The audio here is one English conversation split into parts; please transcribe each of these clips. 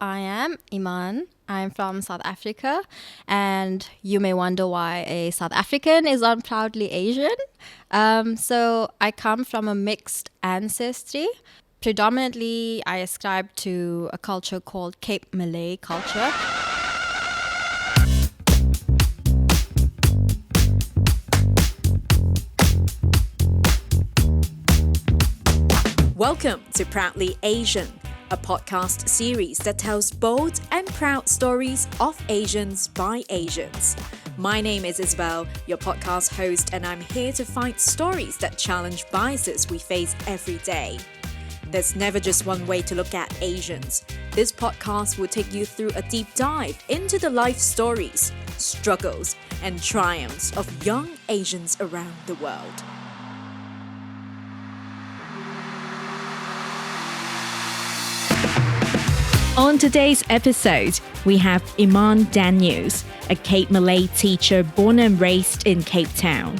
I am Iman. I'm from South Africa, and you may wonder why a South African is on Proudly Asian. So I come from a mixed ancestry. Predominantly, I ascribe to a culture called Cape Malay culture. Welcome to Proudly Asian, a podcast series that tells bold and proud stories of Asians by Asians. My name is Isabel, your podcast host, and I'm here to find stories that challenge biases we face every day. There's never just one way to look at Asians. This podcast will take you through a deep dive into the life stories, struggles, and triumphs of young Asians around the world. On today's episode, we have Imán Daniels, a Cape Malay teacher born and raised in Cape Town.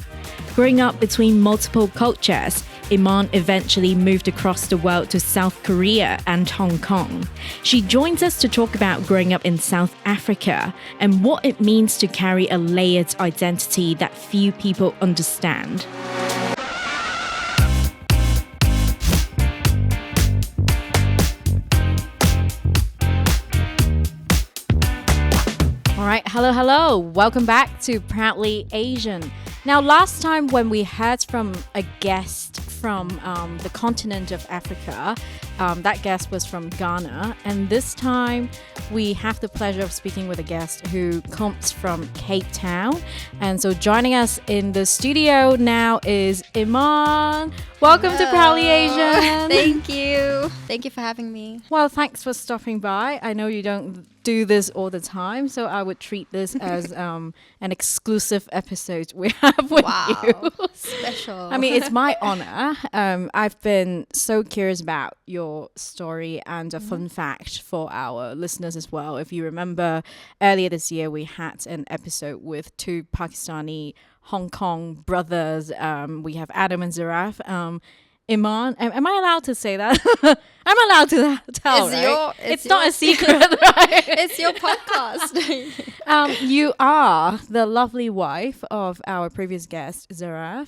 Growing up between multiple cultures, Iman eventually moved across the world to South Korea and Hong Kong. She joins us to talk about growing up in South Africa and what it means to carry a layered identity that few people understand. All right, hello. Welcome back to Proudly Asian. Now, last time when we heard from a guest from the continent of Africa, that guest was from Ghana. And this time we have the pleasure of speaking with a guest who comes from Cape Town. And so joining us in the studio now is Iman. Welcome to Proudly Asian. Thank you. Thank you for having me. Well, thanks for stopping by. I know you don't do this all the time, so I would treat this as an exclusive episode we have with you. Special. I mean, it's my honor. I've been so curious about your story, and a fun fact for our listeners as well. If you remember, earlier this year we had an episode with two Pakistani Hong Kong brothers. We have Adam and Zaraf. Iman, am I allowed to say that? I'm allowed to tell, right? It's not a secret, right? It's your podcast. You are the lovely wife of our previous guest, Zaraf.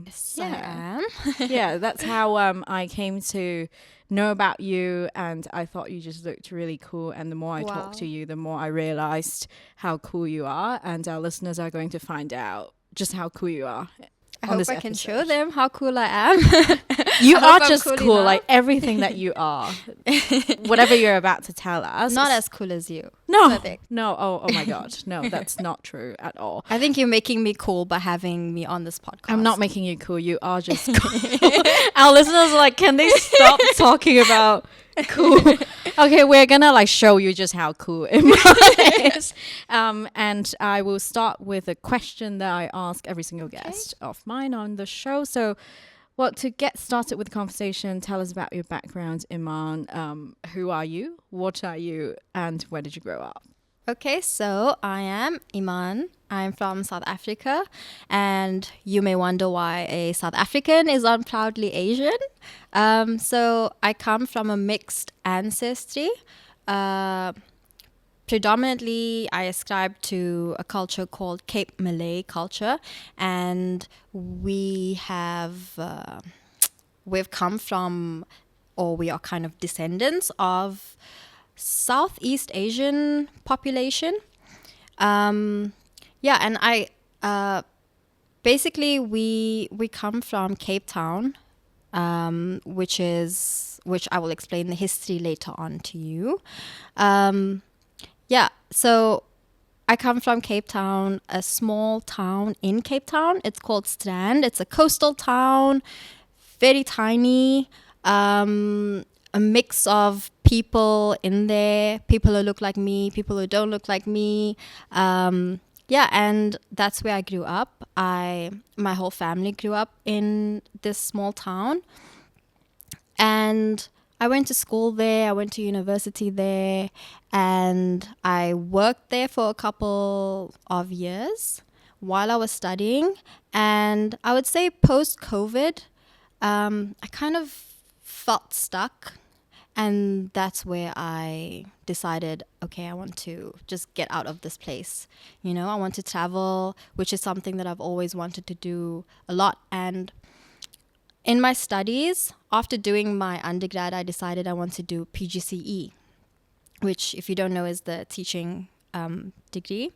Yes, I am. Yeah, that's how I came to know about you, and I thought you just looked really cool. And the more I talked to you, the more I realized how cool you are, and our listeners are going to find out just how cool you are. I hope I can show them how cool I am. You are just cool, like everything that you are. Whatever you're about to tell us. Not as cool as you. No. Oh my God. No, that's not true at all. I think you're making me cool by having me on this podcast. I'm not making you cool. You are just cool. Our listeners are like, can they stop talking about cool? Okay, we're gonna show you just how cool it is. And I will start with a question that I ask every single guest of mine on the show. So, well, to get started with the conversation, tell us about your background, Iman. Who are you? What are you? And where did you grow up? Okay, so I am Iman. I'm from South Africa, and you may wonder why a South African is on Proudly Asian. So I come from a mixed ancestry. Predominantly, I ascribe to a culture called Cape Malay culture, and we've come from, or we are kind of descendants of Southeast Asian population. And basically we come from Cape Town, which I will explain the history later on to you. So I come from Cape Town, a small town in Cape Town. It's called Strand. It's a coastal town, very tiny. A mix of people in there, people who look like me, people who don't look like me. And that's where I grew up. My whole family grew up in this small town. And I went to school there, I went to university there, and I worked there for a couple of years while I was studying. And I would say post-COVID, I kind of felt stuck And that's where I decided, okay, I want to just get out of this place. You know, I want to travel, which is something that I've always wanted to do a lot. And in my studies, after doing my undergrad, I decided I want to do PGCE, which, if you don't know, is the teaching degree.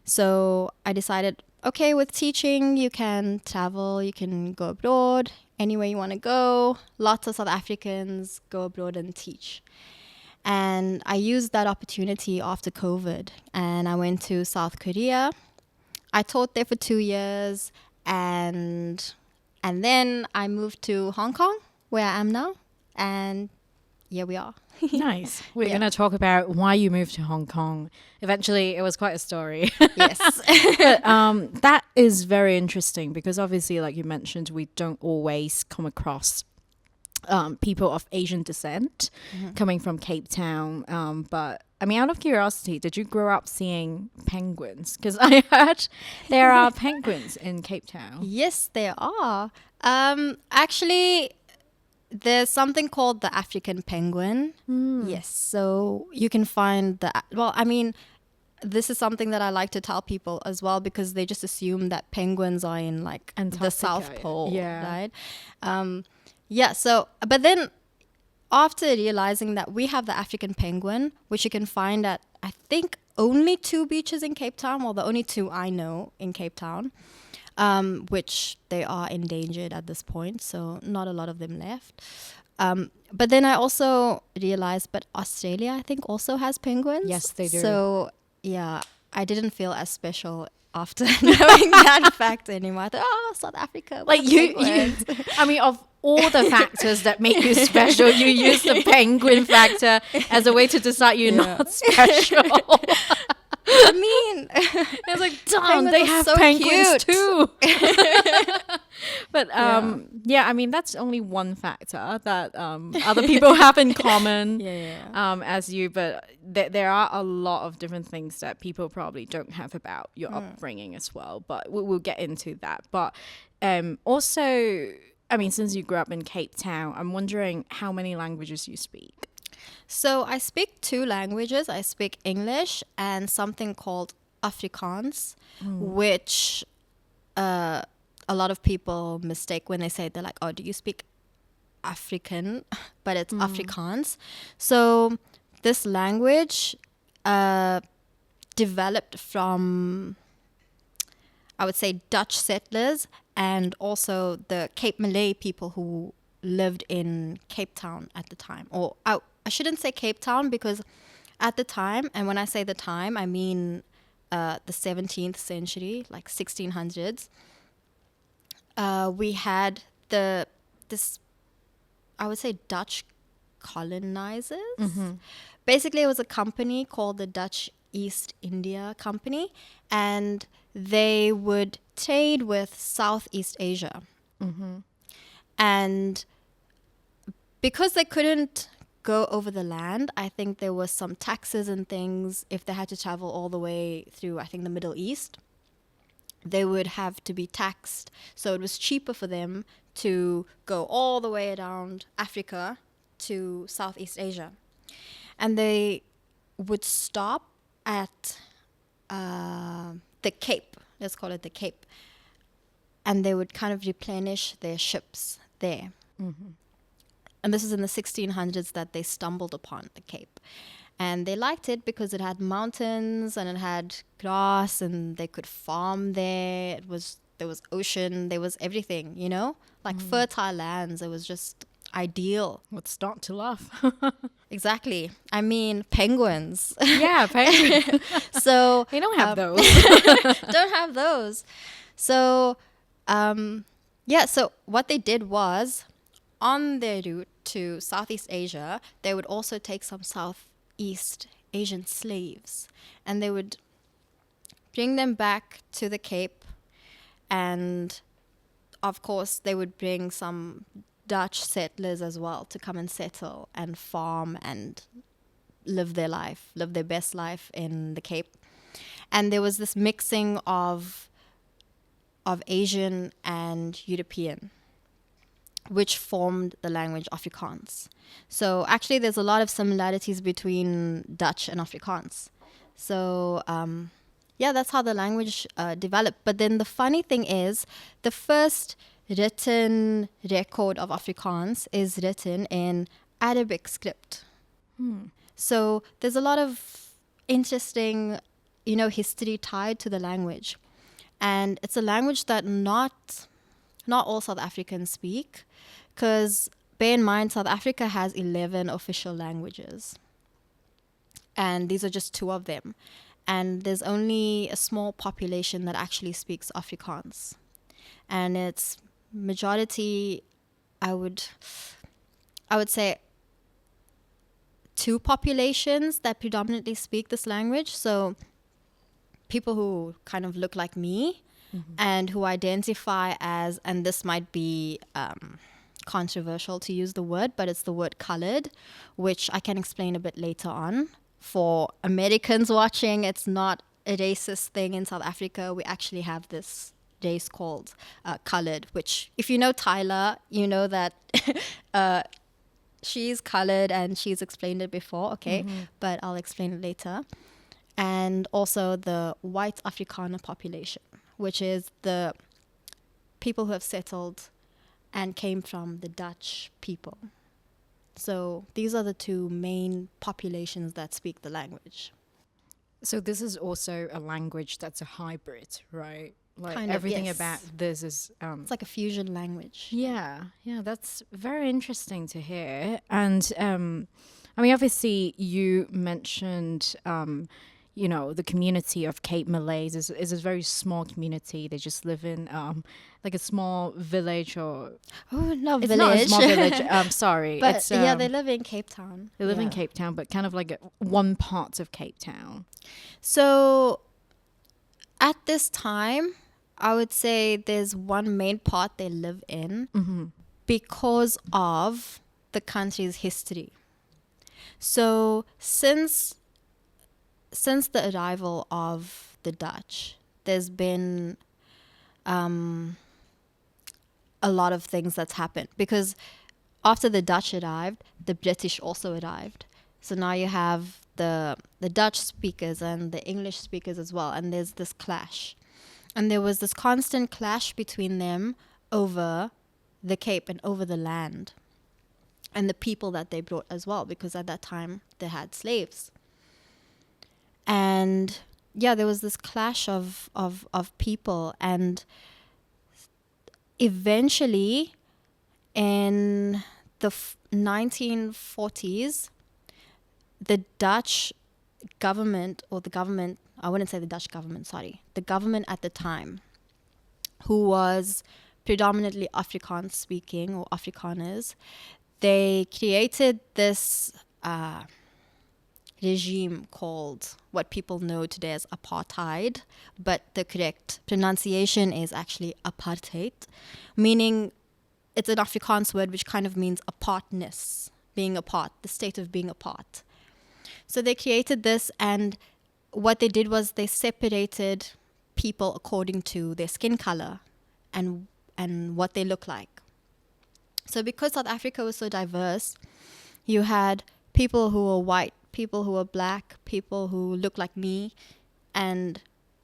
So I decided, okay, with teaching, you can travel, you can go abroad, anywhere you want to go. Lots of South Africans go abroad and teach. And I used that opportunity after COVID, and I went to South Korea. I taught there for 2 years, and then I moved to Hong Kong, where I am now, and here we are. Nice. We're Yeah. going to talk about why you moved to Hong Kong. Eventually, it was quite a story. Yes. But that is very interesting because obviously, like you mentioned, we don't always come across people of Asian descent coming from Cape Town. But I mean, out of curiosity, did you grow up seeing penguins? Because I heard there are penguins in Cape Town. Yes, there are. Actually, there's something called the African penguin. Yes, so you can find I mean, this is something that I like to tell people as well, because they just assume that penguins are in like the Antarctica, South Pole, yeah. right? Yeah, so, but then after realizing that we have the African penguin, which you can find at, I think, only 2 beaches in Cape Town, well, the only 2 I know in Cape Town, which they are endangered at this point, so not a lot of them left. But then I also realized, but Australia, I think, also has penguins. Yes, they do. So, yeah, I didn't feel as special after knowing that fact anymore. I thought, oh, South Africa. we Like have you, penguins. I mean, of all the factors that make you special, you use the penguin factor as a way to decide you're not special. I mean, It's like, damn, penguins they are have so penguins cute. too. But yeah, I mean, that's only one factor that other people have in common as you. But there are a lot of different things that people probably don't have about your upbringing as well. But we'll get into that. But also, I mean, since you grew up in Cape Town, I'm wondering how many languages you speak. So I speak 2 languages. I speak English and something called Afrikaans, which a lot of people mistake when they say, they're like, oh, do you speak African? But it's Afrikaans. So this language developed from, I would say, Dutch settlers and also the Cape Malay people who lived in Cape Town at the time. Or I shouldn't say Cape Town, because at the time, and when I say the time, I mean the 17th century, like 1600s, we had this, I would say, Dutch colonizers. Basically, it was a company called the Dutch East India Company, and they would trade with Southeast Asia. And because they couldn't go over the land, I think there was some taxes and things. If they had to travel all the way through, I think, the Middle East, they would have to be taxed. So it was cheaper for them to go all the way around Africa to Southeast Asia. And they would stop at the Cape, let's call it the Cape, and they would kind of replenish their ships there. And this is in the 1600s that they stumbled upon the Cape. And they liked it because it had mountains and it had grass and they could farm there. There was ocean, there was everything, you know? Like fertile lands. It was just ideal. What's start to laugh? Exactly. I mean, penguins. Yeah, penguins. So They don't have those. don't have those. So, so what they did was, on their route to Southeast Asia, they would also take some Southeast Asian slaves, and they would bring them back to the Cape, and of course they would bring some Dutch settlers as well to come and settle and farm and live their life, live their best life in the Cape. And there was this mixing of Asian and European. which formed the language Afrikaans. So actually, there's a lot of similarities between Dutch and Afrikaans. So yeah, that's how the language developed. But then the funny thing is, the first written record of Afrikaans is written in Arabic script. So there's a lot of interesting, history tied to the language. And it's a language that not all South Africans speak, because bear in mind, South Africa has 11 official languages. And these are just two of them. And there's only a small population that actually speaks Afrikaans. And it's majority, I would say, two populations that predominantly speak this language. So people who kind of look like me, and who identify as, and this might be controversial to use the word, but it's the word colored, which I can explain a bit later on. For Americans watching, it's not a racist thing in South Africa. We actually have this race called colored, which if you know Tyler, you know that she's colored and she's explained it before, okay? But I'll explain it later. And also the white Afrikaner population, which is the people who have settled and came from the Dutch people. So these are the two main populations that speak the language. So this is also a language that's a hybrid, right? Like Kind of, everything yes. about this is It's like a fusion language. yeah, that's very interesting to hear. And I mean, obviously, you mentioned the community of Cape Malays is a very small community. They just live in like a small village, or Oh, not it's village. not a small village. Sorry, But it's yeah, they live in Cape Town. they live in Yeah. Cape Town, but kind of like one part of Cape Town. So at this time, I would say there's one main part they live in because of the country's history. So since the arrival of the Dutch, there's been a lot of things that's happened, because after the Dutch arrived, the British also arrived. So now you have the Dutch speakers and the English speakers as well, and there's this clash. And there was this constant clash between them over the Cape and over the land and the people that they brought as well, because at that time they had slaves. And yeah, there was this clash of people, and eventually in the 1940s, the Dutch government, or the government, I wouldn't say the Dutch government, sorry, the government at the time, who was predominantly Afrikaans speaking, or Afrikaners, they created this regime called what people know today as apartheid, but the correct pronunciation is actually apartheid, meaning it's an Afrikaans word which kind of means apartness, being apart, the state of being apart. So they created this, and what they did was they separated people according to their skin color and what they look like. So because South Africa was so diverse, you had people who were white, people who were black, people who looked like me, and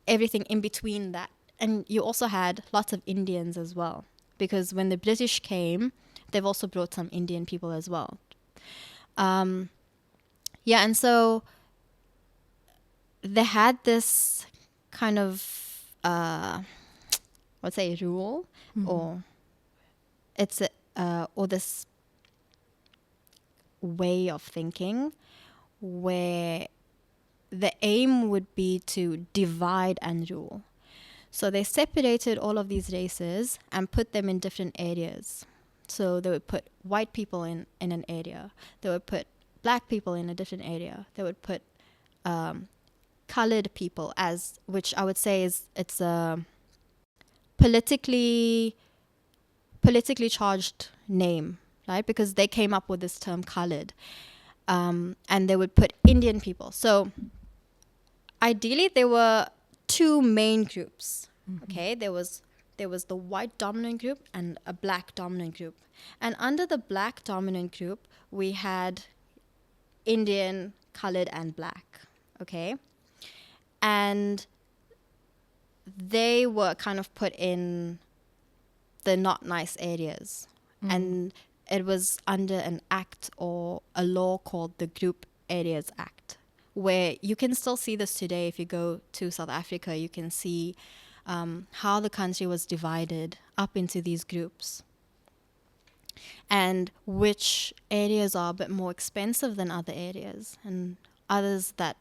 everything in between that. And you also had lots of Indians as well, because when the British came, they've also brought some Indian people as well. Yeah, and so they had this kind of, let's say, rule, or it's or this way of thinking where the aim would be to divide and rule. So they separated all of these races and put them in different areas. So they would put white people in an area. They would put black people in a different area. They would put colored people, as which I would say it's a politically charged name, right? Because they came up with this term colored. And they would put Indian people. So ideally there were two main groups. Okay, there was the white dominant group and a black dominant group. And under the black dominant group, we had Indian, colored, and black. Okay. And they were kind of put in the not nice areas. And it was under an act or a law called the Group Areas Act, where you can still see this today. If you go to South Africa, you can see how the country was divided up into these groups, and which areas are a bit more expensive than other areas, and others that,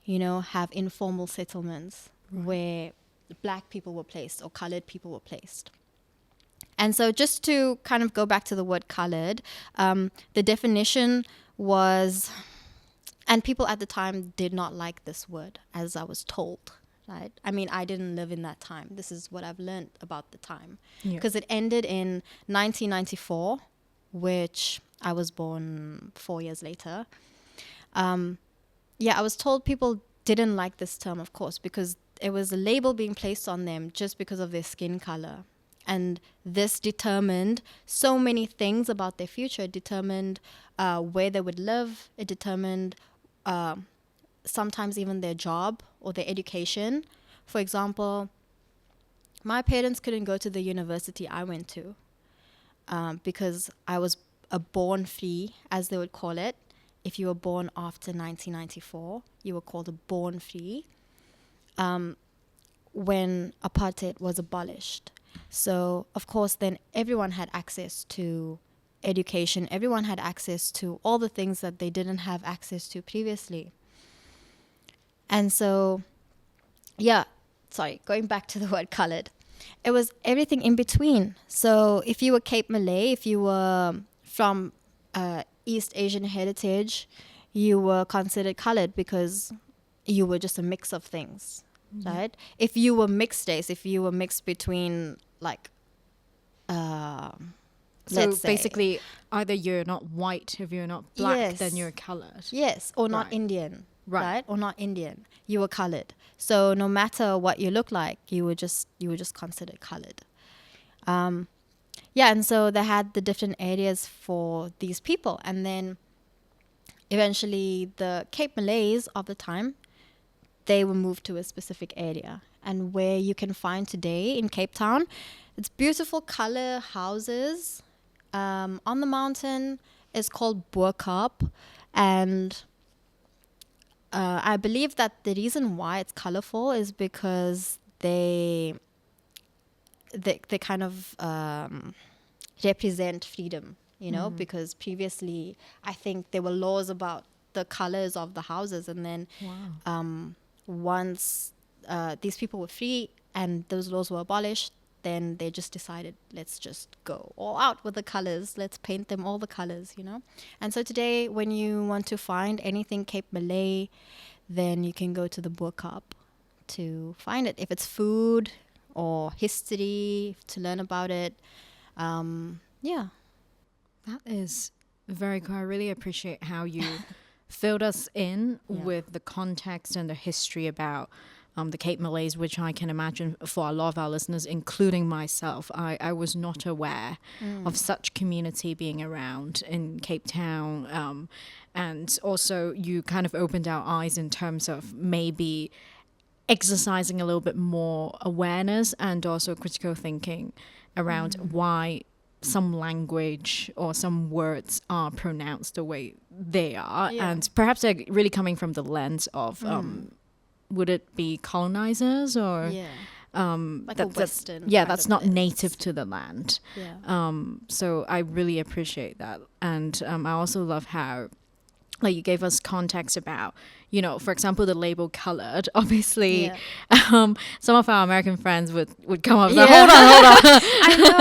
have informal settlements where black people were placed or colored people were placed. And so just to kind of go back to the word colored, the definition was, and people at the time did not like this word, as I was told, right? I mean, I didn't live in that time. This is what I've learned about the time. Because it ended in 1994, which I was born 4 years later. I was told people didn't like this term, of course, because it was a label being placed on them just because of their skin color. And this determined so many things about their future. It determined where they would live. It determined sometimes even their job or their education. For example, my parents couldn't go to the university I went to because I was a born free, as they would call it. If you were born after 1994, you were called a born free when apartheid was abolished. So, of course, then everyone had access to education. Everyone had access to all the things that they didn't have access to previously. And so, going back to the word colored, it was everything in between. So if you were Cape Malay, if you were from East Asian heritage, you were considered colored because you were just a mix of things. Right? If you were mixed race, if you were mixed between So let's say, basically, either you're not white, if you're not black, then you're colored. Yes, or not Right. Indian. Right. Right? Or not Indian. You were colored. So no matter what you look like, you were just considered colored. And so they had the different areas for these people, and then eventually the Cape Malays of the time, they were moved to a specific area. And where you can find today in Cape Town, it's beautiful color houses on the mountain. It's called Boerkaap. And I believe that the reason why it's colorful is because they kind of represent freedom, because previously I think there were laws about the colors of the houses, and then once these people were free and those laws were abolished, then they just decided, let's just go all out with the colors. Let's paint them all the colors, And so today, when you want to find anything Cape Malay, then you can go to the Boerkaap to find it. If it's food or history, to learn about it. That is very cool. I really appreciate how you filled us in with the context and the history about the Cape Malays, which I can imagine for a lot of our listeners, including myself, I was not aware of such community being around in Cape Town. And also you kind of opened our eyes in terms of maybe exercising a little bit more awareness and also critical thinking around why some language or some words are pronounced the way they are. And perhaps they're really coming from the lens of would it be colonizers or like a Western that's not native to the land. So I really appreciate that. And I also love how you gave us context about, for example, the label colored. Obviously, some of our American friends would come up and say, hold on. I know.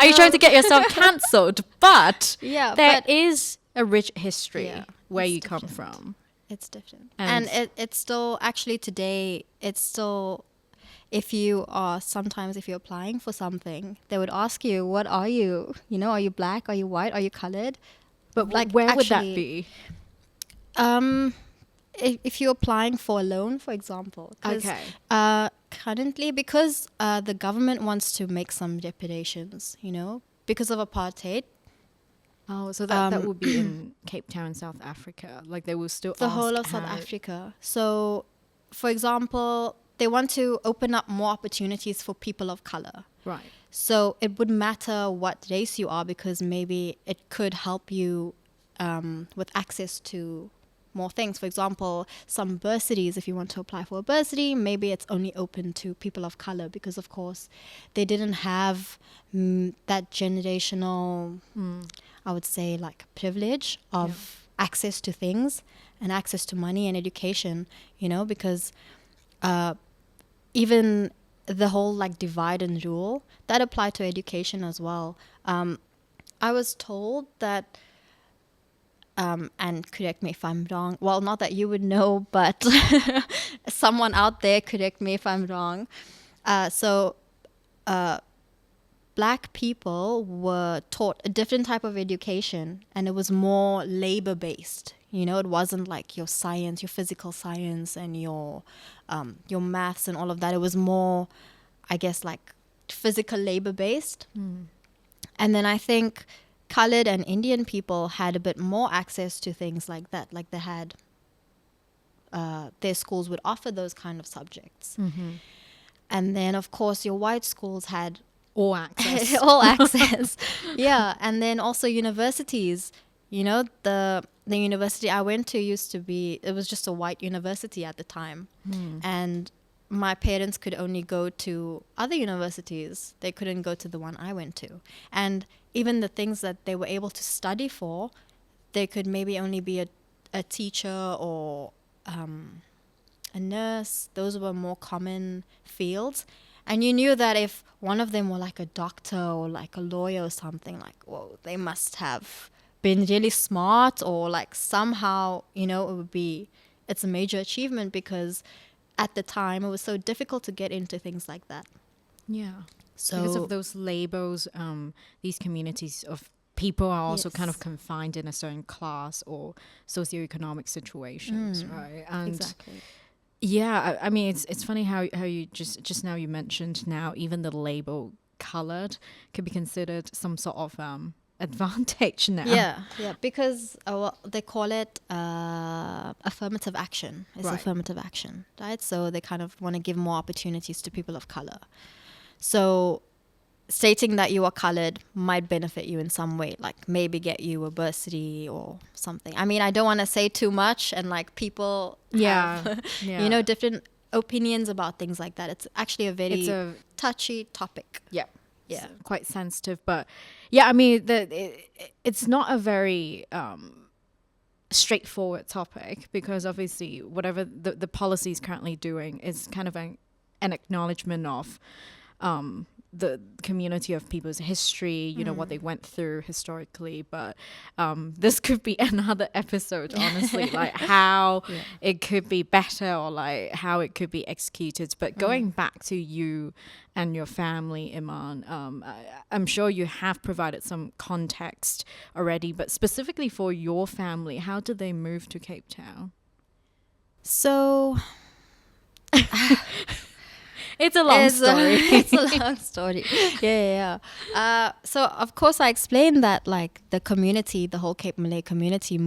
Are you trying to get yourself cancelled? But Yeah, there is a rich history where it's you come different. from. It's different. And it's still, actually today, it's still, if you're applying for something, they would ask you, what are you? Are you black? Are you white? Are you colored? But where would that be? If you're applying for a loan, for example. Currently, because the government wants to make some reparations, because of apartheid. Oh, so that would be in Cape Town, South Africa. Like they will still The ask whole of South Africa. So, for example, they want to open up more opportunities for people of color. Right. So it wouldn't matter what race you are, because maybe it could help you with access to more things. For example, some bursaries, if you want to apply for a bursary, maybe it's only open to people of color, because of course they didn't have that generational, I would say, like privilege of access to things and access to money and education, you know, because even the whole like divide and rule, that applied to education as well. I was told that, and correct me if I'm wrong. Well, not that you would know, but someone out there, correct me if I'm wrong. So black people were taught a different type of education, and it was more labor based. You know, it wasn't like your science, your physical science, and your maths and all of that. It was more, I guess, like physical labor based. And then I think colored and Indian people had a bit more access to things like that. Like they had, their schools would offer those kind of subjects. And then, of course, your white schools had all access. all access. Yeah. And then also universities, you know, the university I went to used to be, it was just a white university at the time. And my parents could only go to other universities. They couldn't go to the one I went to. And even the things that they were able to study for, they could maybe only be a teacher or a nurse. Those were more common fields. And you knew that if one of them were like a doctor or like a lawyer or something, like, whoa, they must have been really smart, or like somehow, you know, it's a major achievement, because at the time it was so difficult to get into things like that. Yeah. So because of those labels, these communities of people are also kind of Yes. confined in a certain class or socioeconomic situations, right? And exactly. yeah, I mean, it's funny how you just now you mentioned now even the label colored could be considered some sort of advantage now. Yeah, because well, they call it affirmative action. It's Right. affirmative action, right? So they kind of want to give more opportunities to people of color. So stating that you are colored might benefit you in some way, like maybe get you a bursary or something. I mean, I don't want to say too much, and like people have, Yeah. you know, different opinions about things like that. It's actually a very It's a touchy topic. yeah. Yeah. It's quite sensitive, but yeah, I mean it's not a very straightforward topic, because obviously whatever the policy is currently doing is kind of an acknowledgement of the community of people's history, you know, what they went through historically. But this could be another episode, honestly, like how it could be better, or like how it could be executed. But going back to you and your family, Iman, I'm sure you have provided some context already, but specifically for your family, how did they move to Cape Town? So It's a long story. It's a long story. Yeah. So of course I explained that like the community, the whole Cape Malay community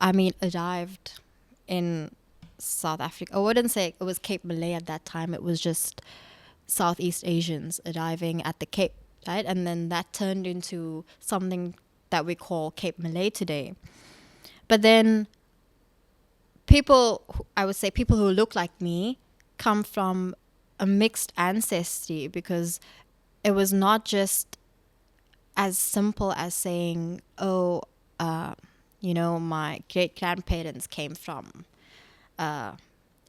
arrived in South Africa. I wouldn't say it was Cape Malay at that time. It was just Southeast Asians arriving at the Cape, right? And then that turned into something that we call Cape Malay today. But then I would say people who look like me come from a mixed ancestry, because it was not just as simple as saying, oh, you know, my great grandparents came from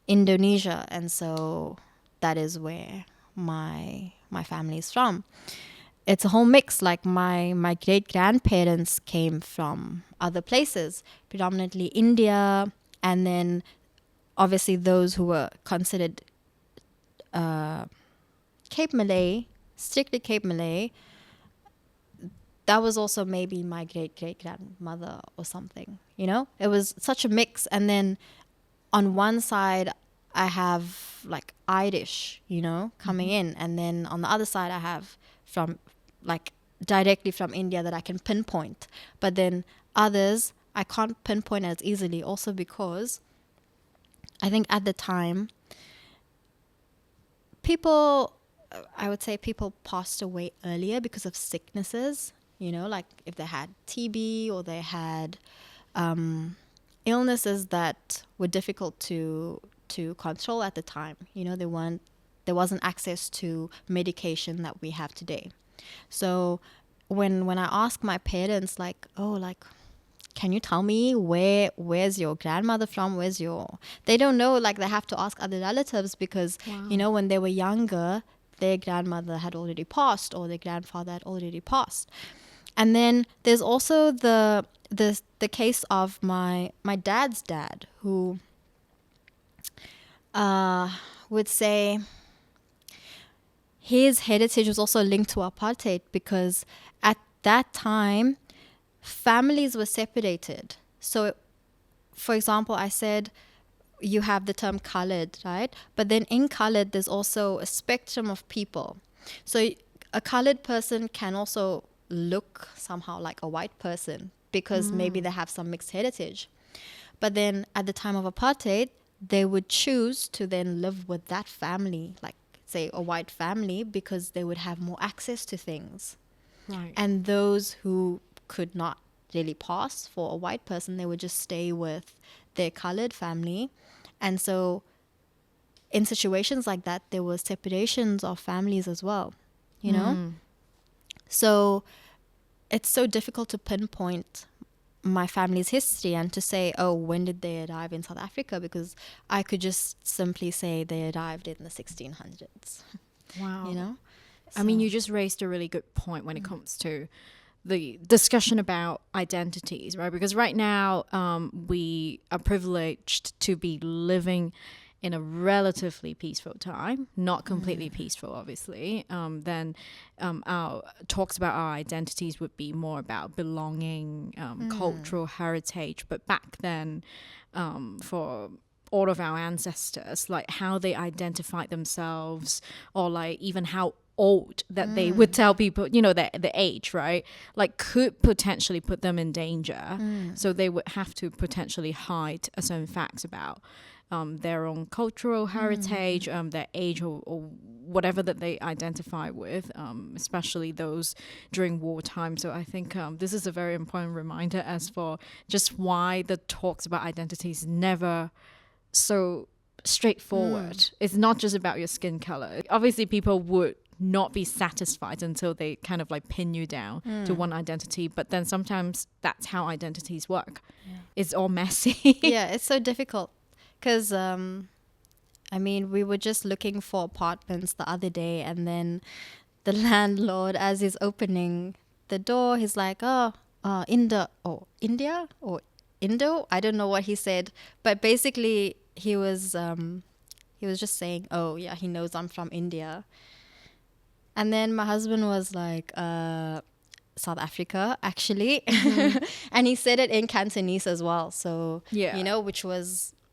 Indonesia, and so that is where my family is from. It's a whole mix. Like my great grandparents came from other places, predominantly India, and then obviously those who were considered Cape Malay, strictly Cape Malay, that was also maybe my great-great-grandmother or something, you know? It was such a mix. And then on one side, I have like Irish, you know, coming in. And then on the other side, I have from like directly from India that I can pinpoint. But then others, I can't pinpoint as easily, also because I think at the time, I would say people passed away earlier because of sicknesses, like if they had TB or they had illnesses that were difficult to control at the time. There wasn't access to medication that we have today. So when I ask my parents, like, oh, like, can you tell me where's your grandmother from? They don't know, like they have to ask other relatives because, when they were younger, their grandmother had already passed or their grandfather had already passed. And then there's also the case of my dad's dad, who would say his heritage was also linked to apartheid because at that time, families were separated. So, for example, I said you have the term colored, right? But then in colored, there's also a spectrum of people. So a colored person can also look somehow like a white person because maybe they have some mixed heritage. But then at the time of apartheid, they would choose to then live with that family, like say a white family, because they would have more access to things. Right. And those who could not really pass for a white person, they would just stay with their colored family. And so in situations like that, there were separations of families as well, So it's so difficult to pinpoint my family's history and to say, oh, when did they arrive in South Africa? Because I could just simply say they arrived in the 1600s. Wow. So, I mean, you just raised a really good point when it comes to the discussion about identities, right? Because right now we are privileged to be living in a relatively peaceful time, not completely peaceful, obviously. Then our talks about our identities would be more about belonging, cultural heritage. But back then, for all of our ancestors, like how they identified themselves, or like even how old that they would tell people, the age, right? Like could potentially put them in danger. So they would have to potentially hide certain facts about their own cultural heritage, their age or whatever that they identify with, especially those during wartime. So I think this is a very important reminder as for just why the talks about identities never so straightforward. It's not just about your skin color. Obviously, people would not be satisfied until they kind of like pin you down to one identity. But then sometimes that's how identities work. Yeah. It's all messy. Yeah, it's so difficult because, I mean, we were just looking for apartments the other day, and then the landlord, as he's opening the door, he's like, India or Indo. I don't know what he said, but basically he was just saying, oh yeah, he knows I'm from India. And then my husband was like, South Africa, actually. And he said it in Cantonese as well. So, which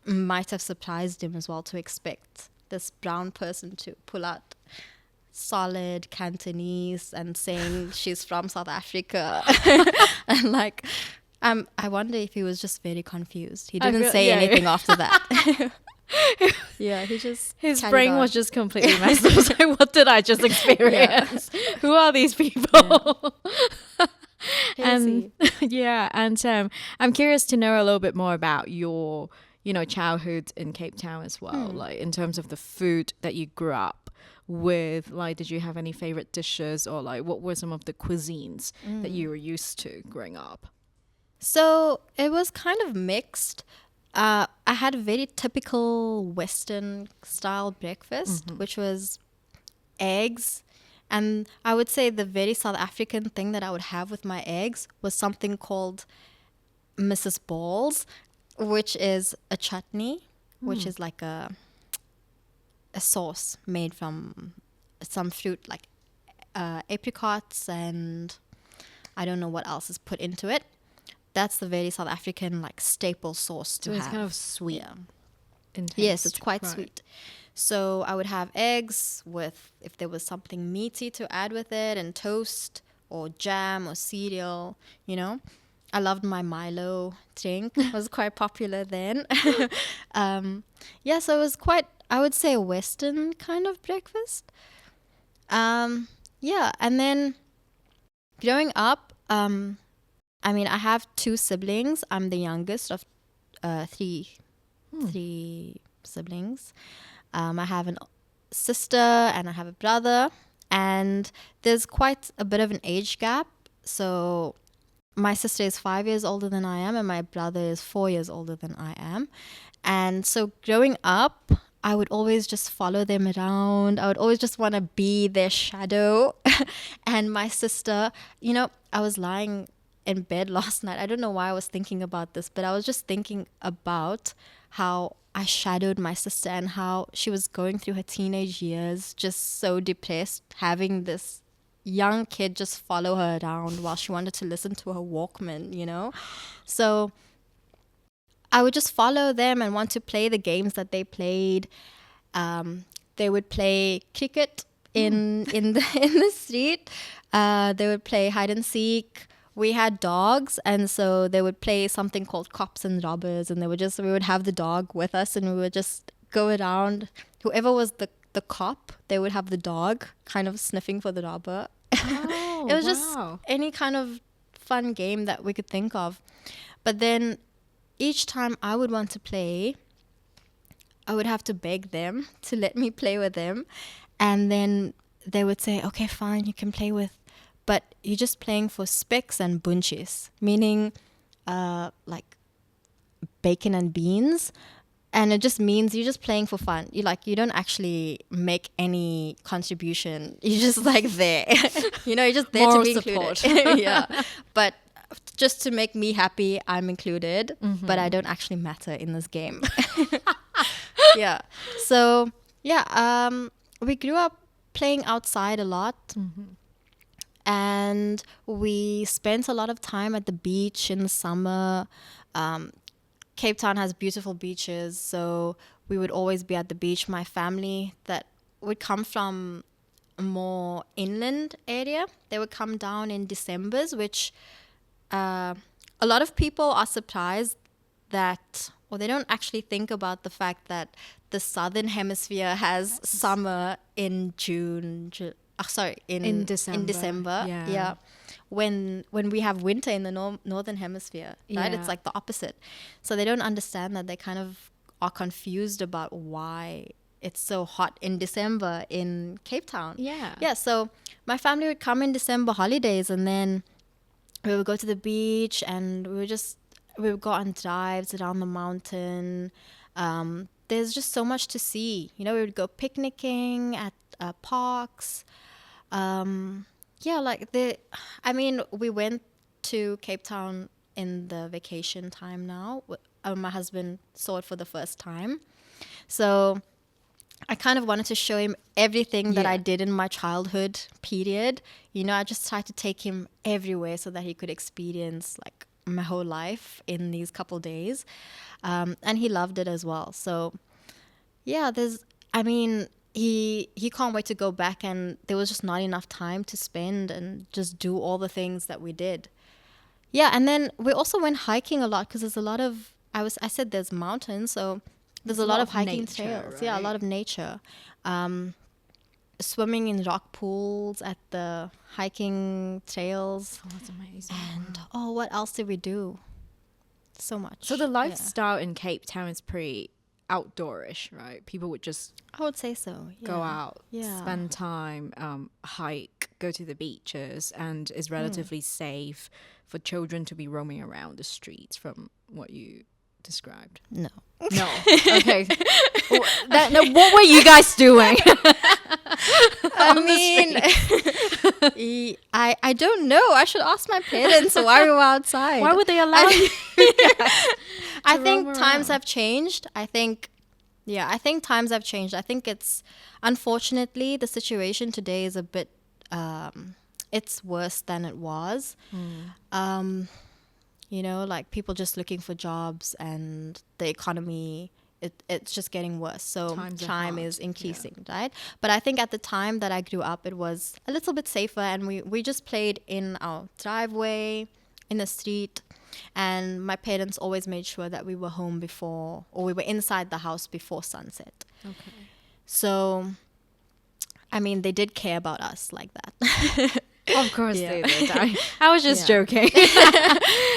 might have surprised him as well, to expect this brown person to pull out solid Cantonese and saying she's from South Africa. And like, I wonder if he was just very confused. He didn't say anything after that. Yeah, his brain was just completely messed up. So what did I just experience? Yeah. Who are these people? And I'm curious to know a little bit more about your childhood in Cape Town as well, like in terms of the food that you grew up with. Like, did you have any favorite dishes, or like what were some of the cuisines that you were used to growing up? So it was kind of mixed. I had a very typical Western style breakfast, which was eggs. And I would say the very South African thing that I would have with my eggs was something called Mrs. Balls, which is a chutney, which is like a sauce made from some fruit like apricots, and I don't know what else is put into it. That's the very South African like staple sauce to have. It's kind of sweet. Yeah. Yes, it's quite sweet. So I would have eggs with, if there was something meaty to add with it, and toast or jam or cereal, you know. I loved my Milo drink. It was quite popular then. Yeah, so it was quite, I would say, a Western kind of breakfast. Yeah, and then growing up, I mean, I have two siblings. I'm the youngest of three siblings. I have a sister and I have a brother, and there's quite a bit of an age gap. So my sister is 5 years older than I am, and my brother is 4 years older than I am. And so growing up, I would always just follow them around. I would always just want to be their shadow. And my sister, you know, I was lying in bed last night. I don't know why I was thinking about this, but I was just thinking about how I shadowed my sister and how she was going through her teenage years, just so depressed, having this young kid just follow her around while she wanted to listen to her Walkman, you know? So I would just follow them and want to play the games that they played. They would play cricket in the street. They would play hide and seek. We had dogs, and so they would play something called cops and robbers, and we would have the dog with us, and we would just go around. Whoever was the cop, they would have the dog kind of sniffing for the robber. Oh, It was just any kind of fun game that we could think of. But then each time I would want to play, I would have to beg them to let me play with them. And then they would say, okay, fine, you can play with, but you're just playing for specks and bunches, meaning like bacon and beans. And it just means you're just playing for fun. You don't actually make any contribution. You're just like there. You know, you're just there Moral to be support. included. Yeah. But just to make me happy, I'm included, but I don't actually matter in this game. Yeah. So, yeah, we grew up playing outside a lot. And we spent a lot of time at the beach in the summer. Cape Town has beautiful beaches, so we would always be at the beach. My family that would come from a more inland area, they would come down in Decembers, which a lot of people are surprised that, or they don't actually think about the fact that the southern hemisphere has summer in in December. Yeah. When we have winter in the northern hemisphere, right? Yeah. It's like the opposite. So they don't understand that. They kind of are confused about why it's so hot in December in Cape Town. Yeah, so my family would come in December holidays, and then we would go to the beach, and we would go on drives around the mountain. There's just so much to see. You know, we would go picnicking at parks. We went to Cape Town in the vacation time now. My husband saw it for the first time. So I kind of wanted to show him everything that I did in my childhood period. You know, I just tried to take him everywhere so that he could experience like my whole life in these couple days. And he loved it as well. So yeah, he can't wait to go back, and there was just not enough time to spend and just do all the things that we did. Yeah, and then we also went hiking a lot because there's a lot of I said there's mountains, so there's a lot of hiking nature, trails. right? Yeah, a lot of nature. Swimming in rock pools at the hiking trails. Oh, that's amazing. And what else did we do? So much. So the lifestyle in Cape Town is pretty outdoorish, right? People would just I would say so. go out, Yeah. spend time, hike, go to the beaches, and is relatively safe for children to be roaming around the streets from what you described. No. No. Okay. What were you guys doing? I mean, I don't know. I should ask my parents why we were outside. Why would they allow you? I think roam times around? have changed. I think times have changed. I think it's, unfortunately, the situation today is a bit, it's worse than it was. You know, like people just looking for jobs, and the economy it's just getting worse. So Times are crime hard. is increasing, right? But I think at the time that I grew up, it was a little bit safer, and we just played in our driveway, in the street, and my parents always made sure that we were home before, or we were inside the house before sunset. Okay. So, I mean, they did care about us like that. Of course Yeah. they did. I was just Yeah. joking.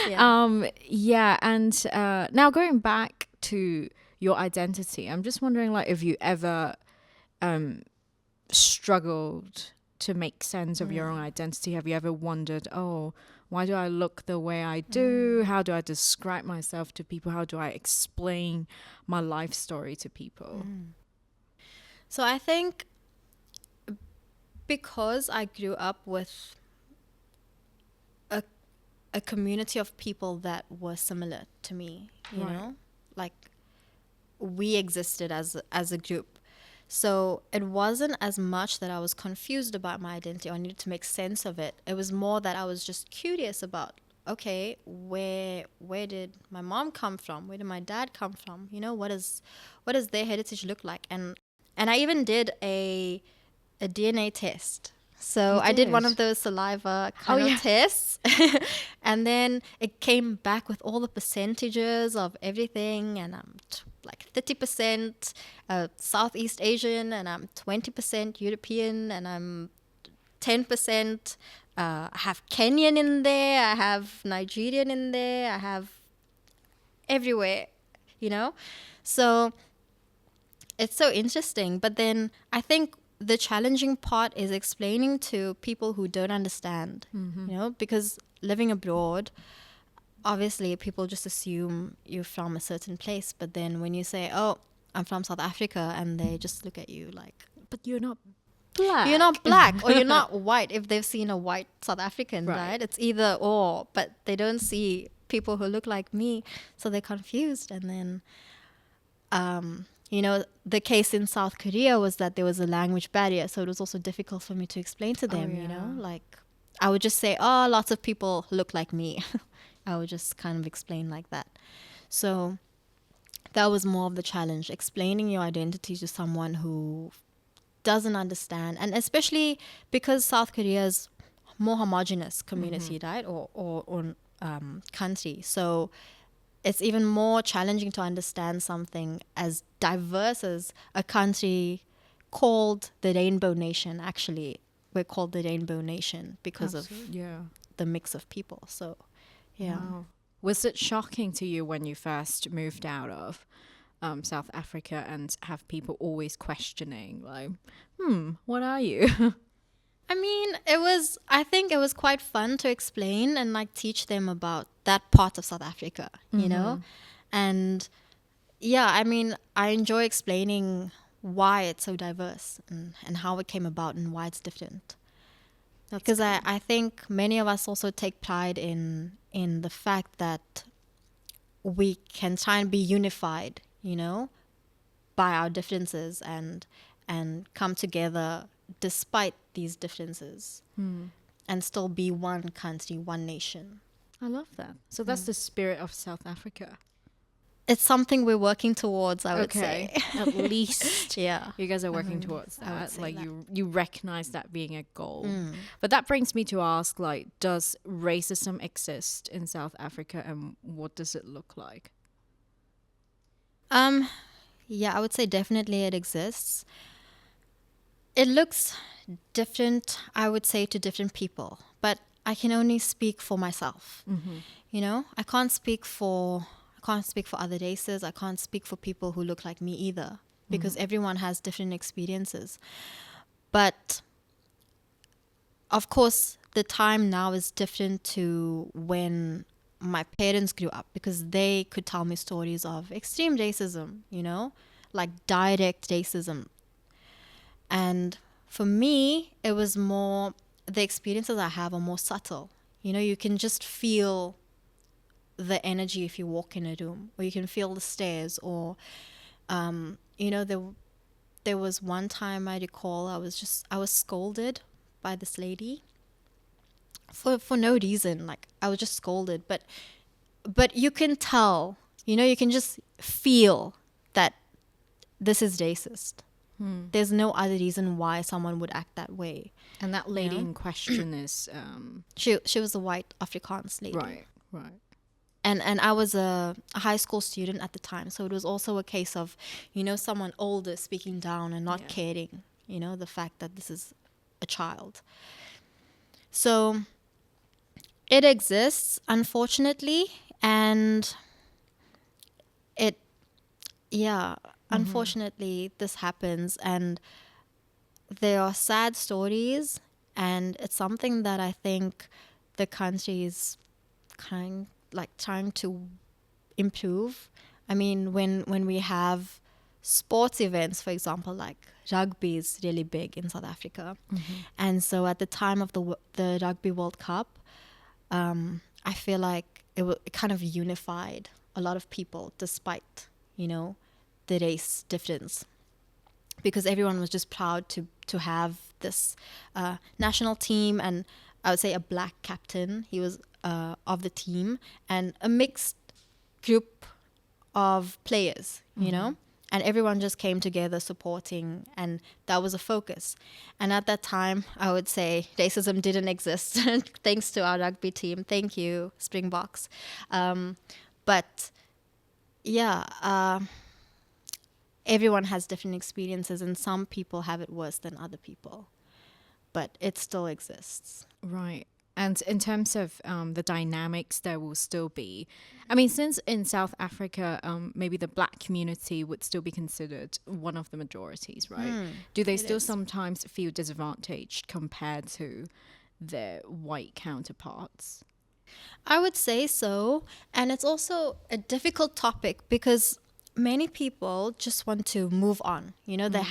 Yeah. Yeah, and now going back to your identity, I'm just wondering, like, if you ever struggled to make sense of your own identity. Have you ever wondered, oh, why do I look the way I do? How do I describe myself to people? How do I explain my life story to people? So I think because I grew up with a community of people that were similar to me, you Right. know, like we existed as a group. So it wasn't as much that I was confused about my identity or needed to make sense of it. It was more that I was just curious about, okay, where did my mom come from? Where did my dad come from? You know, what does their heritage look like? And I even did a DNA test. So You I did one did? of those saliva kind yeah. of tests. And then it came back with all the percentages of everything. And I'm like 30% Southeast Asian, and I'm 20% European, and I'm 10%. I have Kenyan in there. I have Nigerian in there. I have everywhere, you know? So it's so interesting. But then I think the challenging part is explaining to people who don't understand, you know, because living abroad, obviously people just assume you're from a certain place. But then when you say, oh, I'm from South Africa, and they just look at you like, But you're not black. you're not black or you're not white. If they've seen a white South African, Right. right? It's either or, but they don't see people who look like me. So they're confused. And then, you know, the case in South Korea was that there was a language barrier. So it was also difficult for me to explain to them, you know, yeah. like I would just say, oh, lots of people look like me. I would just kind of explain like that. So that was more of the challenge, explaining your identity to someone who doesn't understand. And especially because South Korea is more homogenous community, right? Or country. So it's even more challenging to understand something as diverse as a country called the Rainbow Nation. Actually, we're called the Rainbow Nation because of Yeah. the mix of people. So, yeah. Wow. Was it shocking to you when you first moved out of South Africa and have people always questioning, like, what are you? I mean, I think it was quite fun to explain and like teach them about that part of South Africa, you know? And yeah, I mean, I enjoy explaining why it's so diverse and how it came about and why it's different. Because I think many of us also take pride in the fact that we can try and be unified, you know, by our differences and come together despite these differences and still be one country, one nation. I love that. So that's the spirit of South Africa. It's something we're working towards, I would say. At least Yeah. you guys are working towards I would that. say Like that. you recognize that being a goal. But that brings me to ask, like, does racism exist in South Africa, and what does it look like? Yeah, I would say definitely it exists. It looks different, I would say, to different people, but I can only speak for myself. You know, I can't speak for other races. I can't speak for people who look like me either, because everyone has different experiences. But of course, the time now is different to when my parents grew up, because they could tell me stories of extreme racism, you know, like direct racism. And for me, it was more, the experiences I have are more subtle. You know, you can just feel the energy if you walk in a room, or you can feel the stares, or, you know, there was one time I recall I was scolded by this lady for no reason. Like, I was just scolded, but you can tell, you know, you can just feel that this is racist. There's no other reason why someone would act that way. And that lady in question is She was a white Afrikaans lady. right. And I was a high school student at the time, so it was also a case of, someone older speaking down and not caring, the fact that this is a child. So it exists, unfortunately, and unfortunately this happens, and there are sad stories, and it's something that I think the country is trying to improve. I mean, when we have sports events, for example, like rugby is really big in South Africa, and so at the time of the Rugby World Cup, I feel like it kind of unified a lot of people, despite the race difference, because everyone was just proud to have this national team, and I would say a black captain. He was of the team, and a mixed group of players, and everyone just came together supporting, and that was a focus. And at that time, I would say racism didn't exist, thanks to our rugby team. Thank you, Springboks. But yeah, everyone has different experiences, and some people have it worse than other people, but it still exists. Right. And in terms of the dynamics, there will still be, I mean, since in South Africa, maybe the black community would still be considered one of the majorities, right? Do they still sometimes feel disadvantaged compared to their white counterparts? I would say so. And it's also a difficult topic because many people just want to move on. They